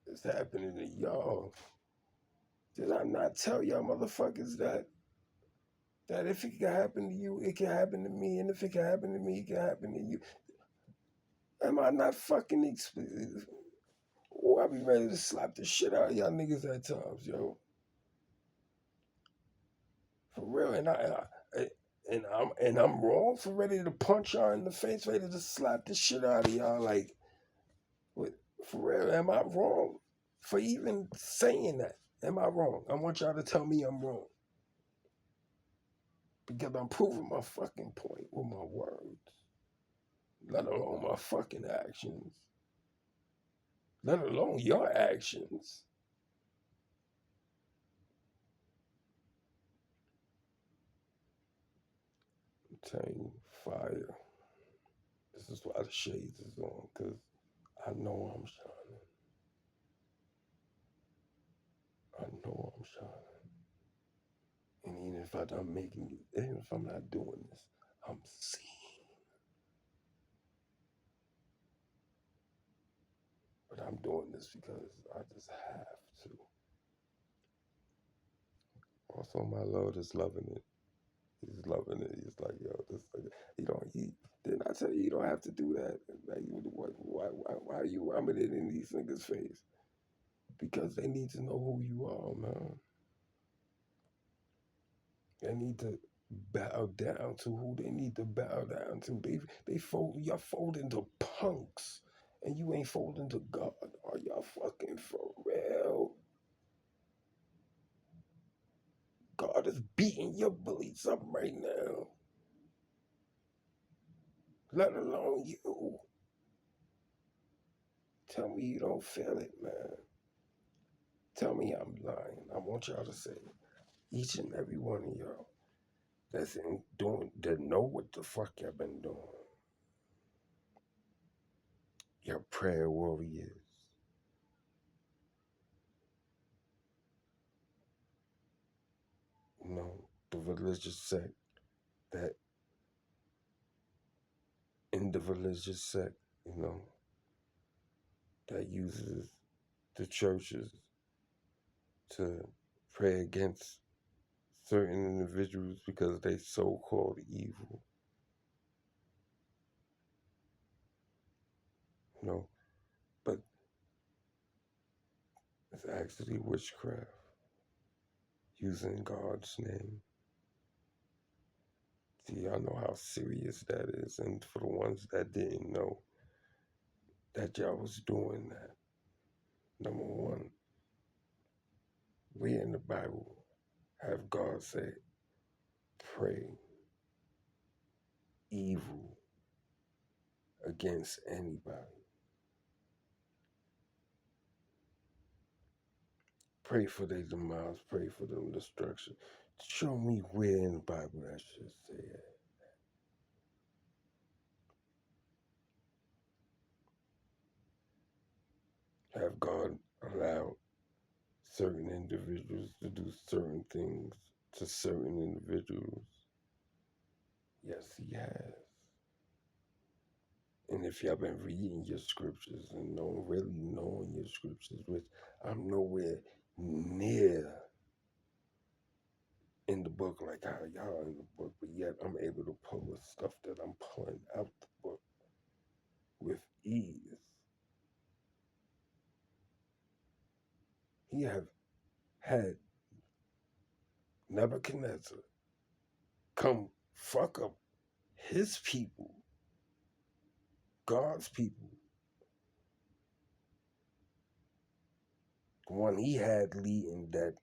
it's happening to y'all. Did I not tell y'all motherfuckers that if it can happen to you, it can happen to me, and if it can happen to me, it can happen to you? Am I not fucking explicit? Oh, I be ready to slap the shit out of y'all niggas at times, yo. For real, and I'm wrong for ready to punch y'all in the face, ready to slap the shit out of y'all. Like, what, for real, am I wrong for even saying that? Am I wrong? I want y'all to tell me I'm wrong because I'm proving my fucking point with my words, let alone my fucking actions, let alone your actions. I'm telling you, fire. This is why the shades is on, because I know I'm shining. I know I'm shining. And even if I'm not making it, even if I'm not doing this, I'm seeing. But I'm doing this because I just have to. Also, my Lord is loving it. He's loving it. He's like, yo, this, you don't, didn't I tell you you don't have to do that? Like, why are you rubbing it in these niggas' face? Because they need to know who you are, man. They need to bow down to who they need to bow down to. Y'all folding to punks, and you ain't folding to God. Are y'all fucking for real? God is beating your beliefs up right now. Let alone you. Tell me you don't feel it, man. Tell me I'm lying. I want y'all to say, each and every one of y'all that's in doing, that know what the fuck y'all been doing. Your prayer warriors. You know, the religious sect that in the religious sect, you know, that uses the churches to pray against certain individuals because they so-called evil. You know, but it's actually witchcraft using God's name. See, y'all know how serious that is, and for the ones that didn't know that y'all was doing that, number one, we in the Bible have God say, pray evil against anybody. Pray for their demise, pray for them destruction. Show me where in the Bible that should say it. Have God allowed certain individuals to do certain things to certain individuals? Yes, he has. And if y'all been reading your scriptures and really knowing your scriptures, which I'm nowhere near in the book like how y'all in the book, but yet I'm able to pull the stuff that I'm pulling out the book with ease. He have had Nebuchadnezzar come fuck up his people, God's people, the one he had leading that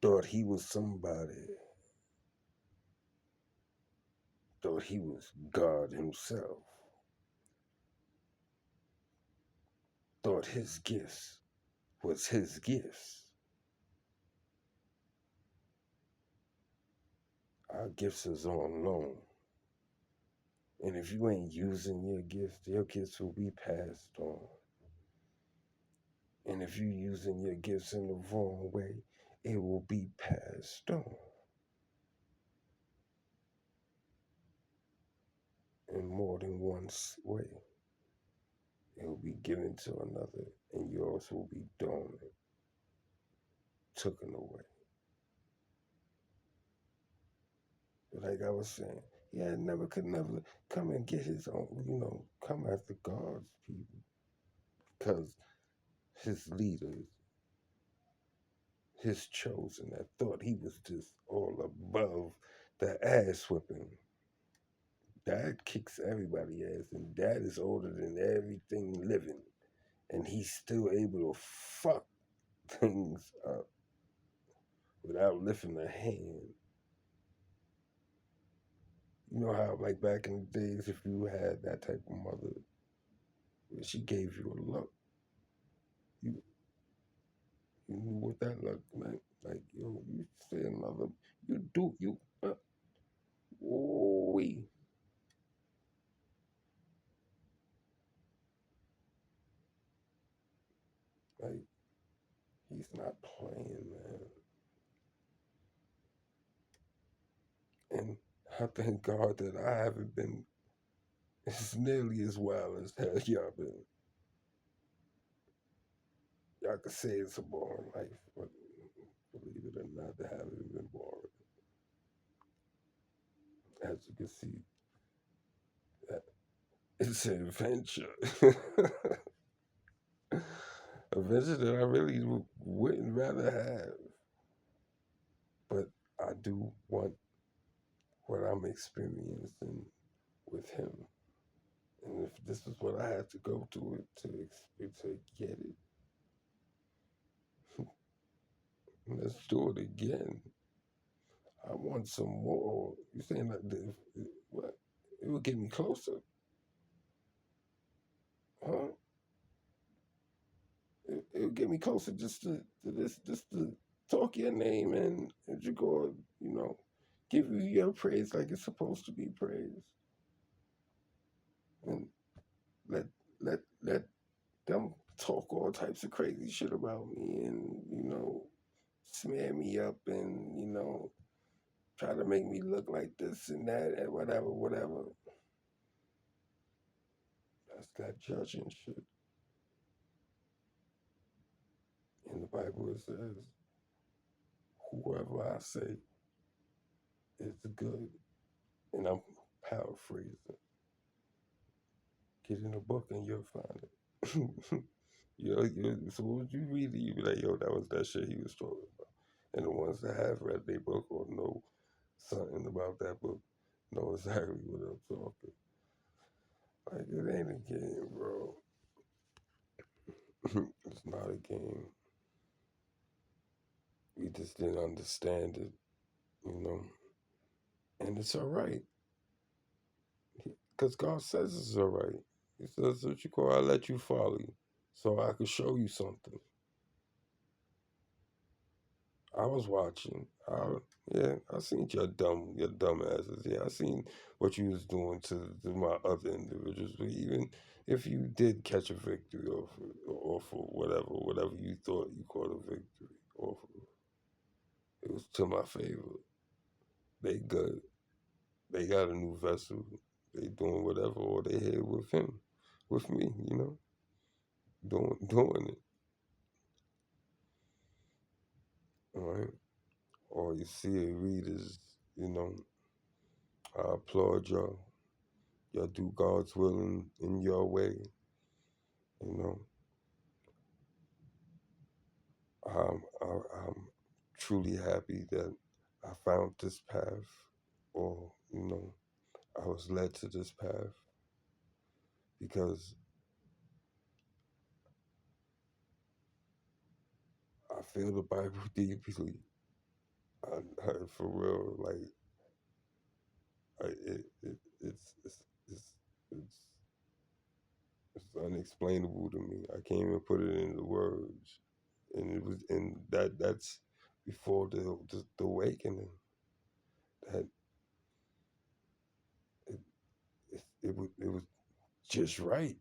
thought he was somebody, thought he was God himself, thought his gifts was his gifts. Our gifts is on loan. And if you ain't using your gifts will be passed on. And if you're using your gifts in the wrong way, it will be passed on. In more than one way. It will be given to another, and yours will be dormant, taken away. Like I was saying, he had never could never come and get his own, come after God's people because his leaders, his chosen, that thought he was just all above the ass whipping. Dad kicks everybody ass, and Dad is older than everything living, and he's still able to fuck things up without lifting a hand. You know how, like back in the days, if you had that type of mother, she gave you a look, you you knew what that look meant. Like, yo, you say another, you do, you, we, like, he's not playing, man. And I thank God that I haven't been as nearly as wild as hell y'all been. Y'all could say it's a boring life, but believe it or not, they haven't been boring. As you can see, it's an adventure. Adventure that I really wouldn't rather have. But I do want what I'm experiencing with him. And if this is what I have to go through it to get it, let's do it again. I want some more. You saying that what? It would get me closer, huh? It would get me closer just to this, just to talk your name and you go, give you your praise like it's supposed to be praised, and let let them talk all types of crazy shit about me, and smear me up, and try to make me look like this and that and whatever, whatever. That's that judging shit. In the Bible it says, whoever I say is good. And I'm paraphrasing. Get in the book and you'll find it. So when you read it, you be like, yo, that was that shit he was talking about. And the ones that have read their book or know something about that book know exactly what I'm talking. Like, it ain't a game, bro. It's not a game. We just didn't understand it, you know. And it's all right. Because God says it's all right. He says, what you call, I let you follow you so I could show you something. I was watching. Yeah, I seen your dumb asses. Yeah, I seen what you was doing to my other individuals. But even if you did catch a victory off of whatever you thought you caught a victory off of, it was to my favor. They good. They got a new vessel. They doing whatever, or they here with him, with me. Doing it. All right. All you see and read is, I applaud y'all. Y'all do God's will in your way. You know, I'm truly happy that I found this path, or I was led to this path because I feel the Bible deeply. For real, like I, it's it's it's unexplainable to me. I can't even put it into words, and that's before the awakening. That it, it was just right.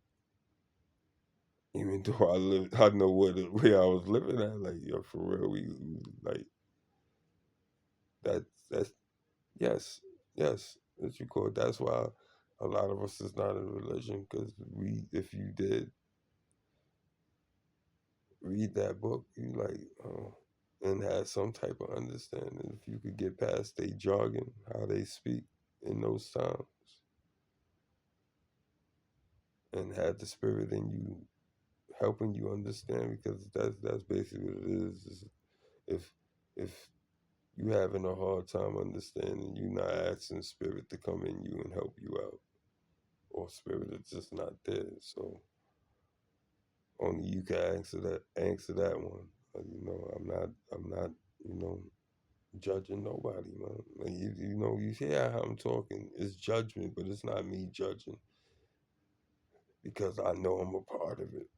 Even though I know where I was living at. Like, yo, for real, like that's yes, yes. As you call it. That's why a lot of us is not in religion because if you did read that book, you like, oh. and have some type of understanding. If you could get past their jargon, how they speak in those times, and have the spirit in you helping you understand, because that's basically what it is if if you having a hard time understanding, you not asking spirit to come in you and help you out, or spirit is just not there. So only you can answer that one. I'm not you know judging nobody, man. Like you hear how I'm talking. It's judgment, but it's not me judging, because I know I'm a part of it.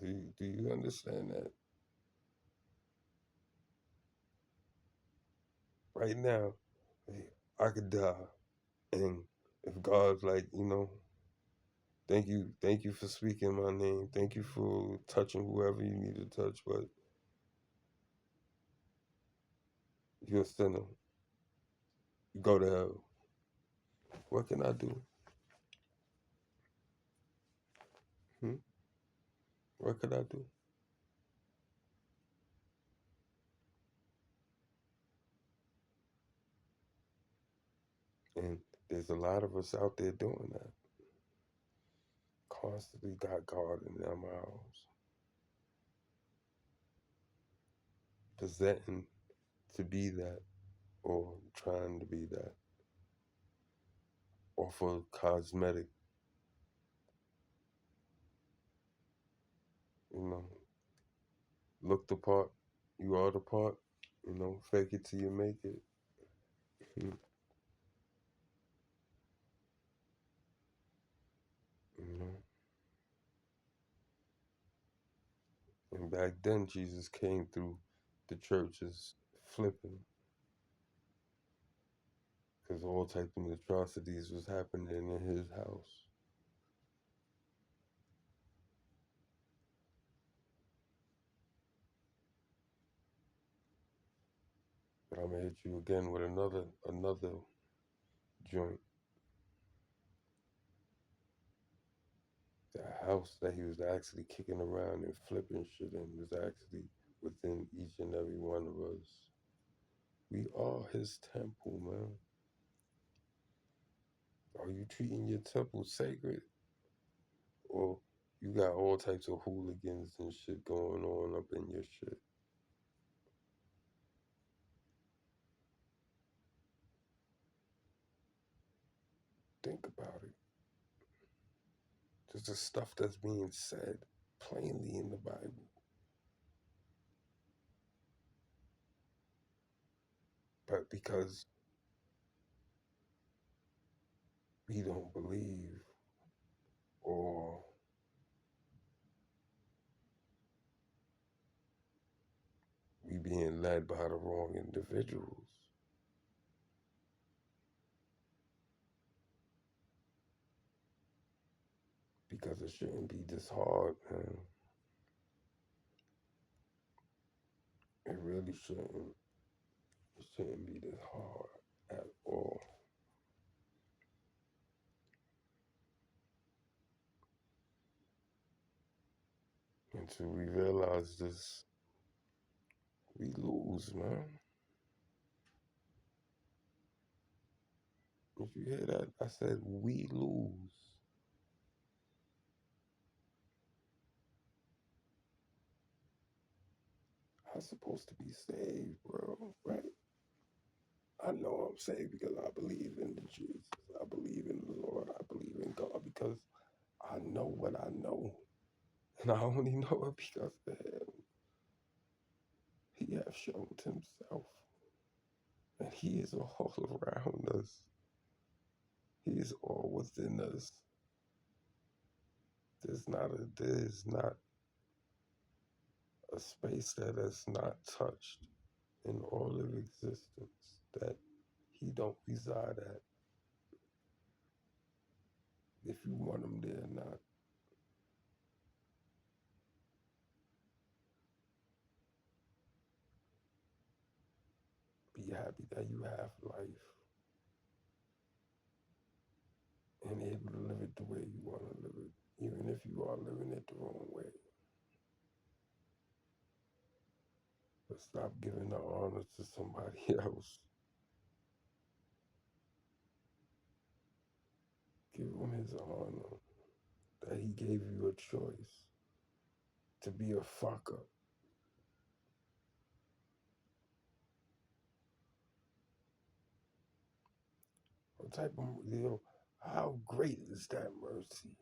Do you understand that? Right now, I could die, and if God's like, thank you for speaking my name, thank you for touching whoever you need to touch, but you're a sinner. You go to hell. What can I do? Hmm? What could I do? And there's a lot of us out there doing that. Constantly got God in their mouths, presenting to be that, or trying to be that, or for cosmetic, you know, look the part, you are the part, fake it till you make it. You know, and back then Jesus came through the churches flipping, because all types of atrocities was happening in his house. But I'm gonna hit you again with another joint. The house that he was actually kicking around and flipping shit in was actually within each and every one of us. We are his temple, man. Are you treating your temple sacred? Or you got all types of hooligans and shit going on up in your shit? Think about it. There's the stuff that's being said plainly in the Bible. But because we don't believe, or we being led by the wrong individuals, because it shouldn't be this hard, man. It really shouldn't. It shouldn't be this hard at all. Until we realize this, we lose, man. Did you hear that? I said we lose. I'm supposed to be saved, bro, right? I know I'm saved because I believe in the Jesus. I believe in the Lord. I believe in God because I know what I know. And I only know it because of him. He has shown himself. And he is all around us. He is all within us. There's not a space that is not touched in all of existence that he don't reside at. If you want him there or not. Be happy that you have life and able to live it the way you want to live it, even if you are living it the wrong way. But stop giving the honor to somebody else. Give him his honor that he gave you a choice to be a fucker. What type of, how great is that mercy?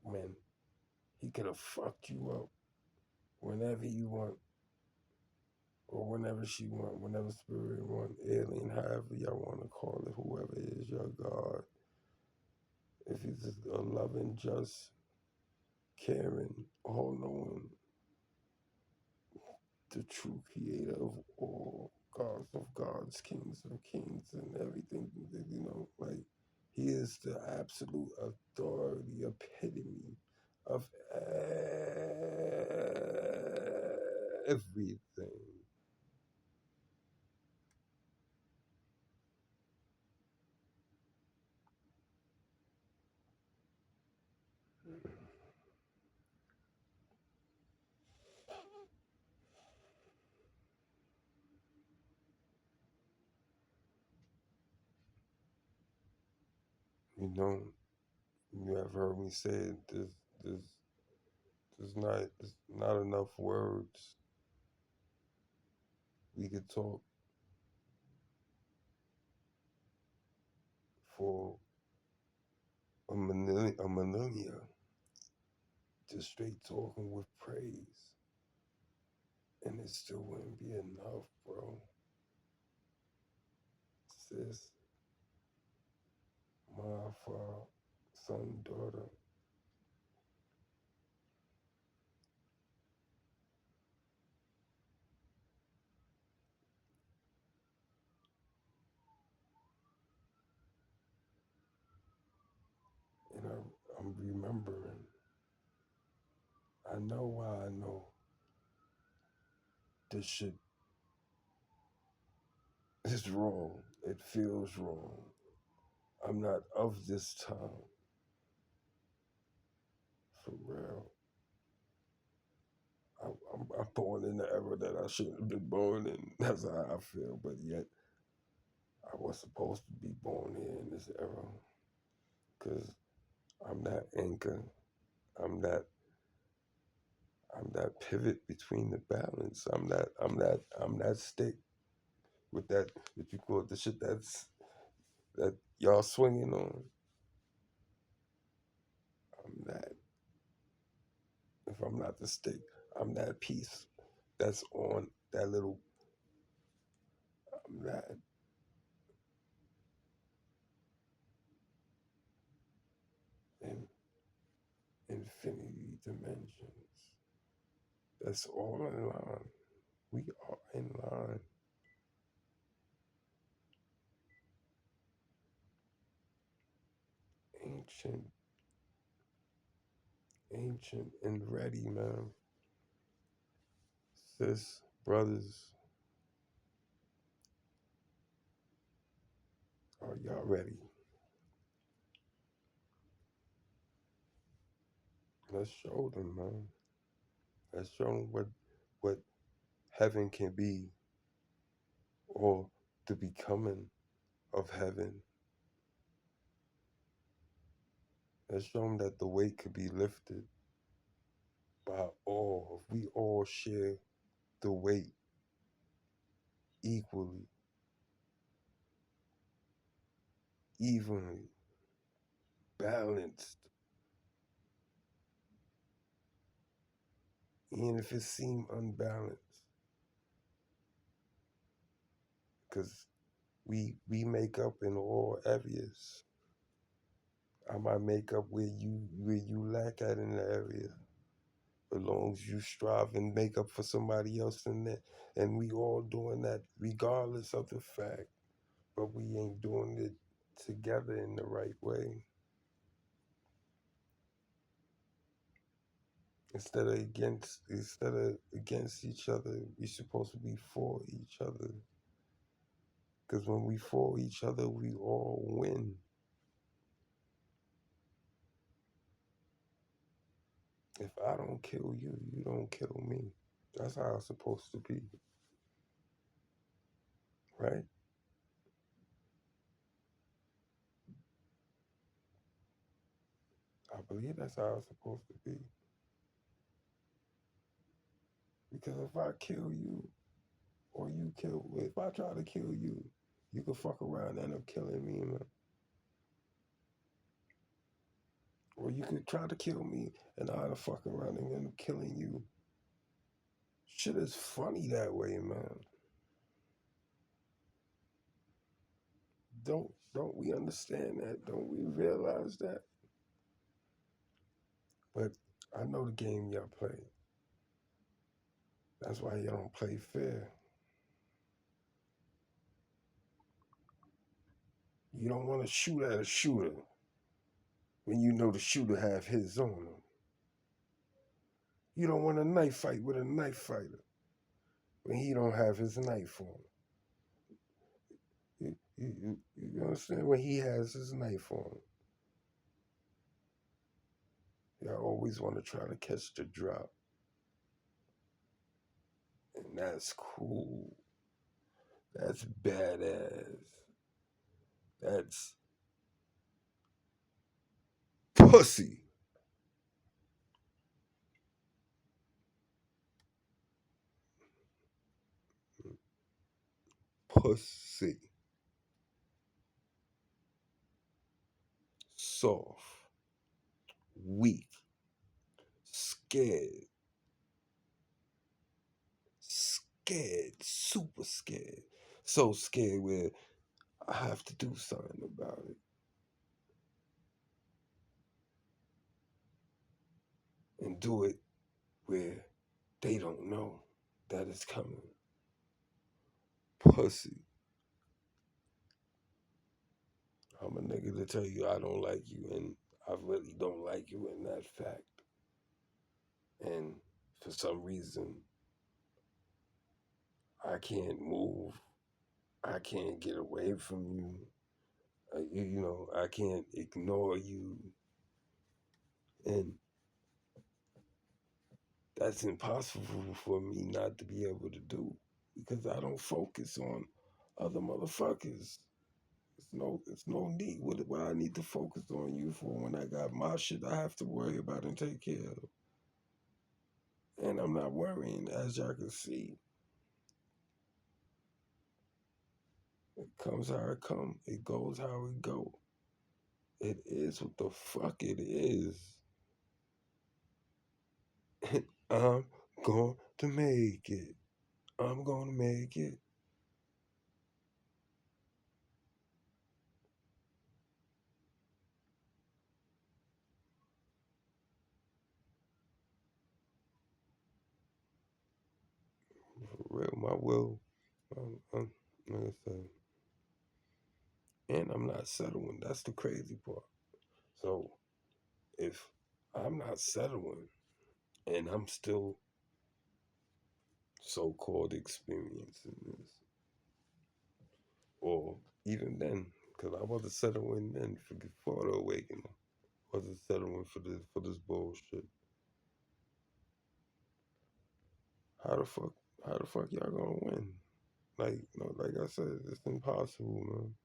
When he could have fucked you up whenever you want, or whenever she want, whenever spirit want, alien, however y'all want to call it, whoever is your God. If he's a loving, just, caring, all-knowing, the true creator of all, gods of gods, kings of kings, and everything, like, he is the absolute authority, epitome of everything. You know, you have heard me say it, there's, there's not enough words we could talk for a millennia, just straight talking with praise, and it still wouldn't be enough, bro. Sis, my father, son, daughter, and I'm remembering. I know why I know this shit is wrong. It feels wrong. I'm not of this time, for real. I'm born in the era that I shouldn't have been born in. That's how I feel. But yet, I was supposed to be born here in this era, because I'm that anchor. I'm that. I'm that pivot between the balance. I'm that stick with that. What you call it, the shit that y'all swinging on. I'm that. If I'm not the stick, I'm that piece that's on that little. I'm that. In infinity dimensions. That's all in line. We are in line. Ancient, ancient and ready, man. Sis, brothers, are y'all ready? Let's show them, man. Let's show them what heaven can be, or the becoming of heaven. Let's show them that the weight could be lifted by all. If we all share the weight equally, evenly, balanced, even if it seems unbalanced, because we make up in all areas. I might make up where you lack at in the area. As long as you strive and make up for somebody else in there, and we all doing that regardless of the fact, but we ain't doing it together in the right way. Instead of against each other, we supposed to be for each other. Because when we for each other, we all win. If I don't kill you, you don't kill me. That's how it's supposed to be, right? I believe that's how it's supposed to be. Because if I kill you, or you kill, if I try to kill you, you could fuck around and end up killing me, man. Or you could try to kill me and I'd fuck around and end up killing you. Shit is funny that way, man. Don't we understand that? Don't we realize that? But I know the game y'all play. That's why y'all don't play fair. You don't want to shoot at a shooter when you know the shooter have his on him. You don't want a knife fight with a knife fighter when he don't have his knife on. You understand when he has his knife on. Y'all always want to try to catch the drop. And that's cool. That's badass. That's pussy. Pussy. Soft. Weak. Scared. Scared. Super scared. So scared where I have to do something about it. And do it where they don't know that it's coming. Pussy. I'm a nigga to tell you I don't like you, and I really don't like you in that fact. And for some reason, I can't move. I can't get away from you. I can't ignore you. And that's impossible for me not to be able to do because I don't focus on other motherfuckers. It's no need. What I need to focus on you for when I got my shit I have to worry about and take care of. And I'm not worrying, as y'all can see. It comes how it come. It goes how it go. It is what the fuck it is. I'm going to make it. I'm going to make it. For real, my will. Like I said, and I'm not settling. That's the crazy part. So if I'm not settling and I'm still so-called experiencing this, or even then, because I wasn't settling then before the awakening, wasn't settling for this bullshit. How the fuck? How the fuck y'all gonna win? Like I said, it's impossible, man.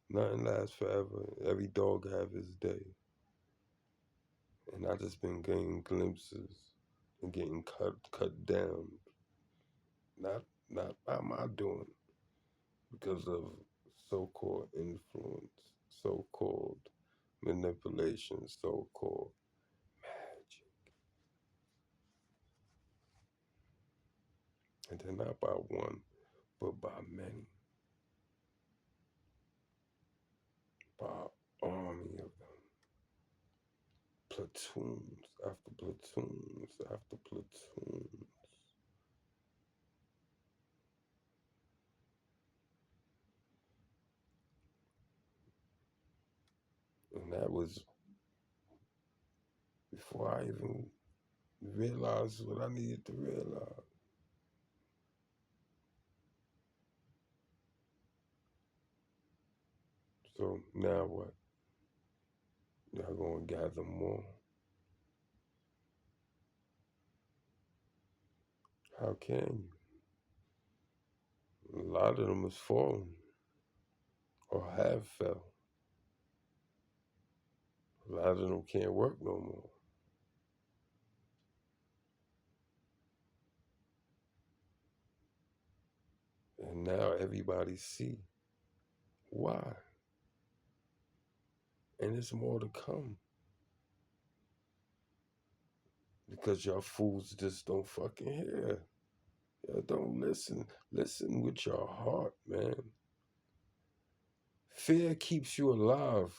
Nothing lasts forever. Every dog have his day, and I just been getting glimpses and getting cut down. Not by my doing, because of so-called influence, so-called manipulation, so-called magic, and then not by one, but by many, by army of them, platoons after platoons after platoons. And that was before I even realized what I needed to realize. So now what? Y'all gonna gather more? How can you? A lot of them has fallen or have fell. A lot of them can't work no more. And now everybody see why. And there's more to come. Because y'all fools just don't fucking hear. Y'all don't listen. Listen with your heart, man. Fear keeps you alive.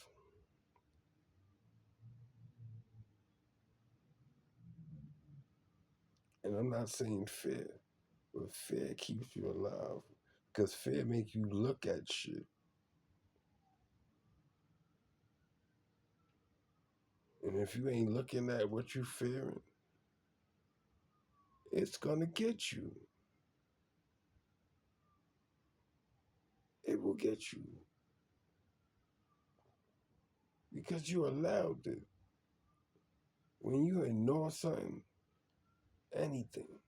And I'm not saying fear, but fear keeps you alive. Because fear makes you look at shit. And if you ain't looking at what you fearing, it's gonna get you. It will get you. Because you allowed it. When you ignore something, anything,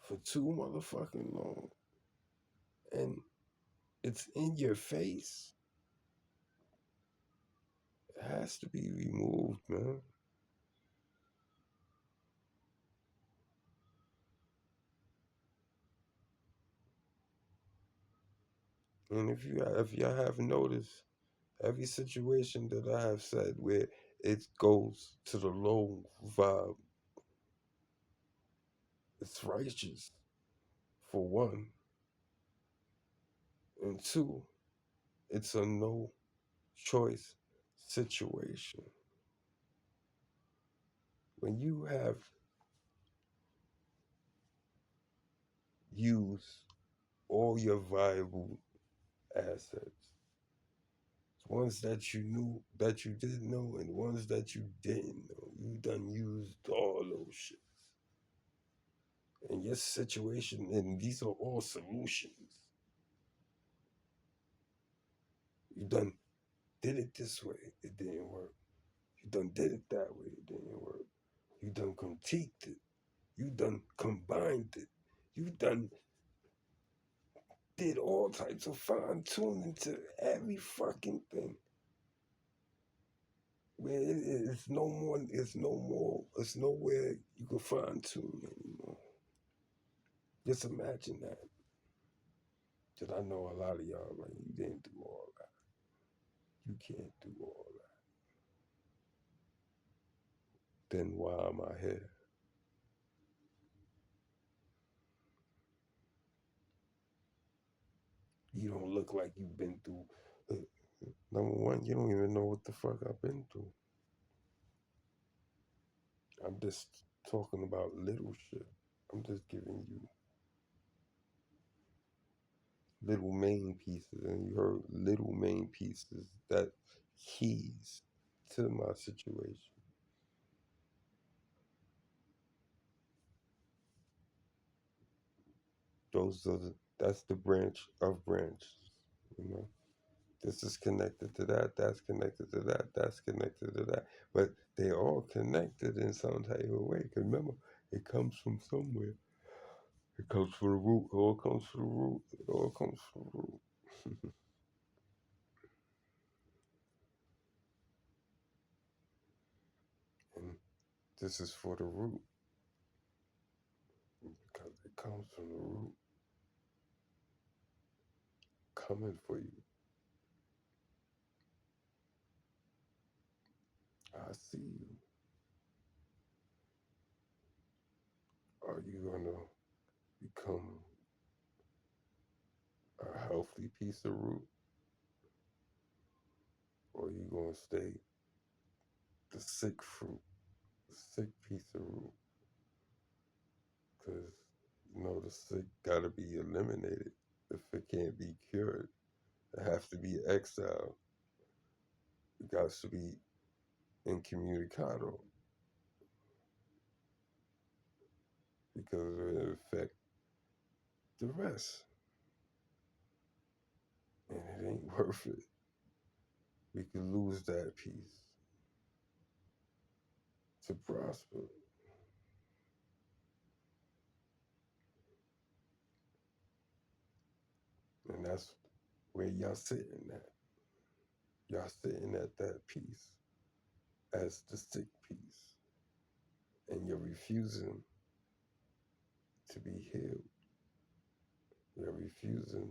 for too motherfucking long, and it's in your face, it has to be removed, man. And if y'all have noticed, every situation that I have said where it goes to the low vibe, it's righteous for one, and two, it's a no choice situation. When you have used all your viable assets, ones that you knew that you didn't know and ones that you didn't know, you done used all those shits. And your situation, and these are all solutions. You done did it this way, it didn't work. You done did it that way, it didn't work. You done critiqued it. You done combined it. You done did all types of fine tuning to every fucking thing. Where it's no more, it's no more, it's nowhere you can fine tune anymore. Just imagine that. That I know a lot of y'all like you didn't do all that. You can't do all that. Then why am I here? You don't look like you've been through. Number one, you don't even know what the fuck I've been through. I'm just talking about little shit. I'm just giving you little main pieces, and you heard little main pieces that keys to my situation. That's the branch of branches, you know. This is connected to that, that's connected to that, that's connected to that. But they all connected in some type of way. Because remember, it comes from somewhere. It comes from the root. It all comes from the root. It all comes from the root. And this is for the root. Because it comes from the root coming for you. I see you. Are you going to become a healthy piece of root? Or are you going to stay the sick fruit, the sick piece of root? Because, you know, the sick got to be eliminated. If it can't be cured, it has to be exiled. It got to be incommunicado because it will affect the rest. And it ain't worth it. We could lose that piece to prosper. that's where y'all sitting at. Y'all sitting at that piece as the sick piece, and you're refusing to be healed. You're refusing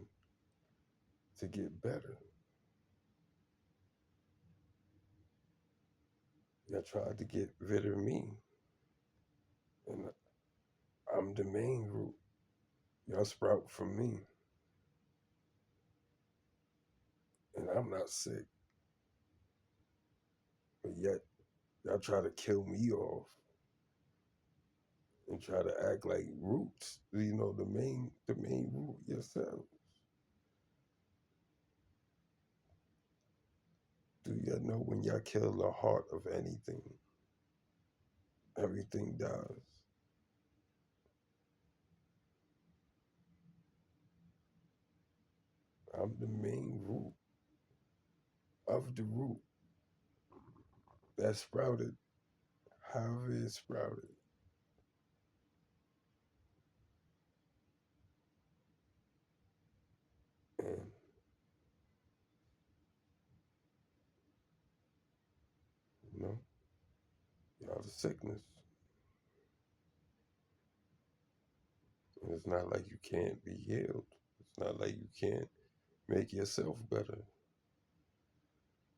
to get better. Y'all tried to get rid of me, and I'm the main root. Y'all sprout from me, and I'm not sick. But yet, y'all try to kill me off and try to act like roots. The main root yourself. Do you know when y'all kill the heart of anything, everything dies? I'm the main root of the root that sprouted, however it sprouted. And you know, y'all the sickness. And it's not like you can't be healed. It's not like you can't make yourself better.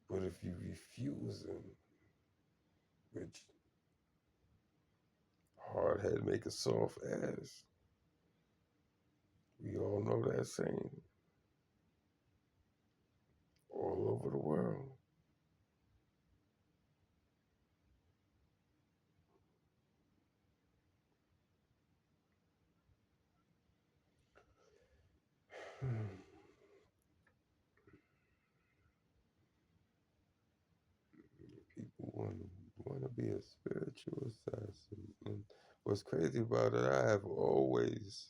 But if you refusing, which hard head make a soft ass, we all know that saying all over the world. People want to be a spiritual assassin. And what's crazy about it, I have always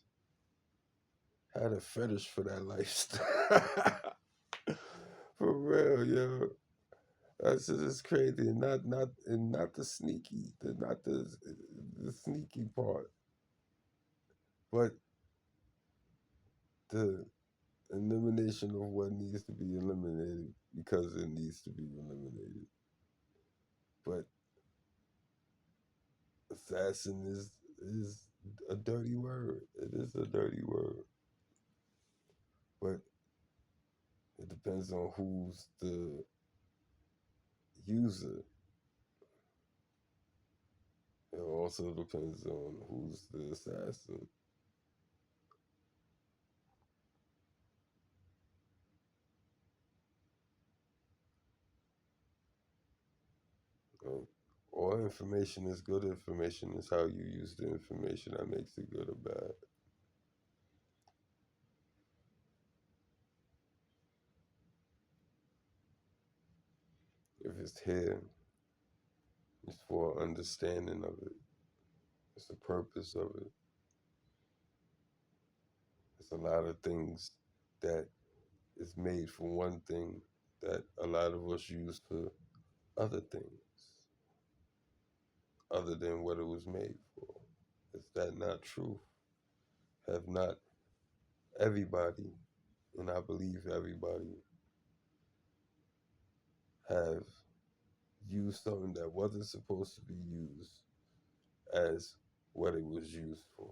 had a fetish for that lifestyle. For real, yo. That's just crazy, and not the sneaky, not the sneaky part, but the elimination of what needs to be eliminated because it needs to be eliminated. But assassin is a dirty word. It is a dirty word, but it depends on who's the user. It also depends on who's the assassin. Right? All information is good information. It's how you use the information that makes it good or bad. If it's here, it's for understanding of it. It's the purpose of it. It's a lot of things that is made for one thing that a lot of us use for other things, other than what it was made for. Is that not true? Have not everybody, and I believe everybody, have used something that wasn't supposed to be used as what it was used for?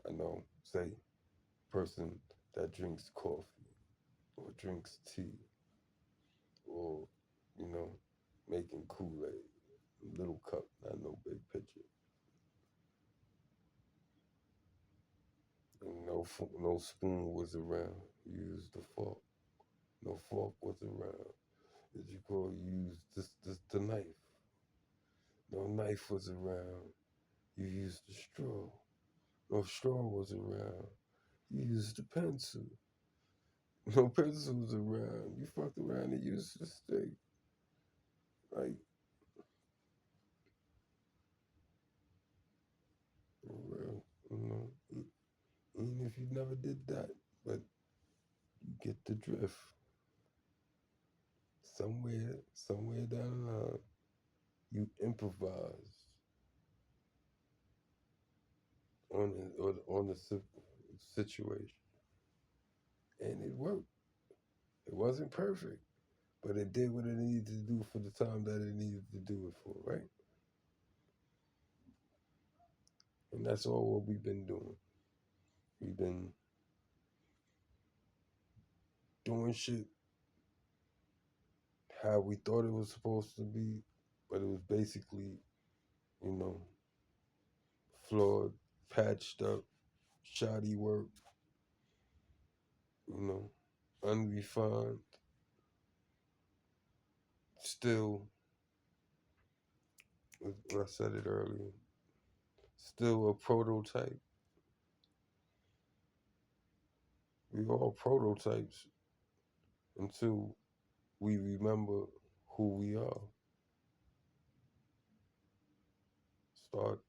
I know, say, person that drinks coffee or drinks tea or, you know, making Kool-Aid, little cup, not no big pitcher. And no spoon was around. You used the fork. No fork was around. As you call, you used the knife. No knife was around. You used the straw. No straw was around. You used the pencil. No pencil was around. You fucked around and used the stick. Like, for real, you know. Even if you never did that, but you get the drift. Somewhere down the line, you improvise on the situation. and it worked. It wasn't perfect, but it did what it needed to do for the time that it needed to do it for, right? And that's all what we've been doing. We've been doing shit how we thought it was supposed to be, but it was basically, you know, flawed, patched up, shoddy work, you know, unrefined, still, I said it earlier, still a prototype. We all prototypes until we remember who we are. Start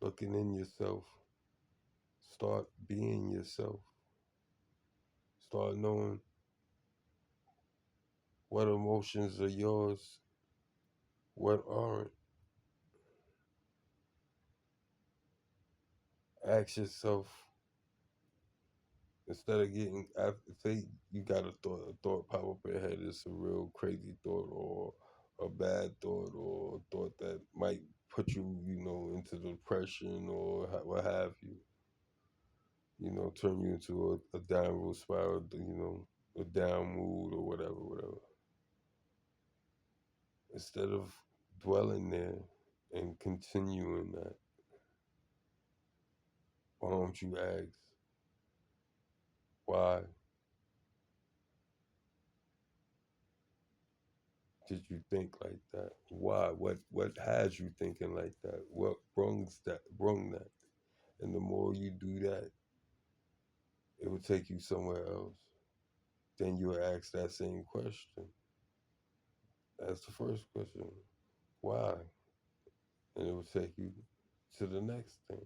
looking in yourself. Start being yourself. Start knowing what emotions are yours, what aren't. Ask yourself, instead of getting, say you got a thought pop up in your head, it's a real crazy thought or a bad thought or a thought that might put you, into depression or what have you, turn you into a downward spiral, a down mood or whatever, whatever. Instead of dwelling there and continuing that, why don't you ask, why did you think like that? Why? What has you thinking like that? What brung that? And the more you do that, it will take you somewhere else. Then you'll ask that same question. That's the first question. Why? And it will take you to the next thing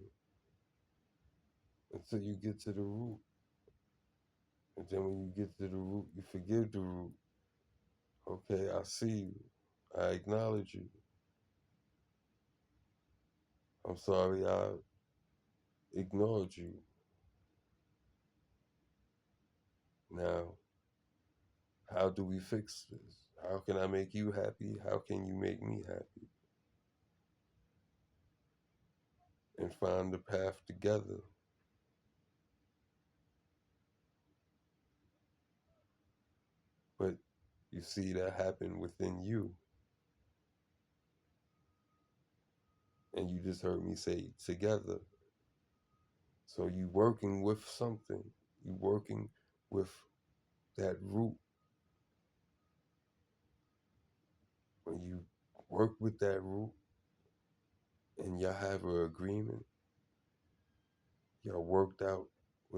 until you get to the root. And then when you get to the root, you forgive the root. Okay, I see you. I acknowledge you. I'm sorry I ignored you. Now, how do we fix this? How can I make you happy? How can you make me happy? And find the path together. But you see that happen within you. And you just heard me say together. So you working with something. You working with that root. When you work with that root and y'all have an agreement, y'all worked out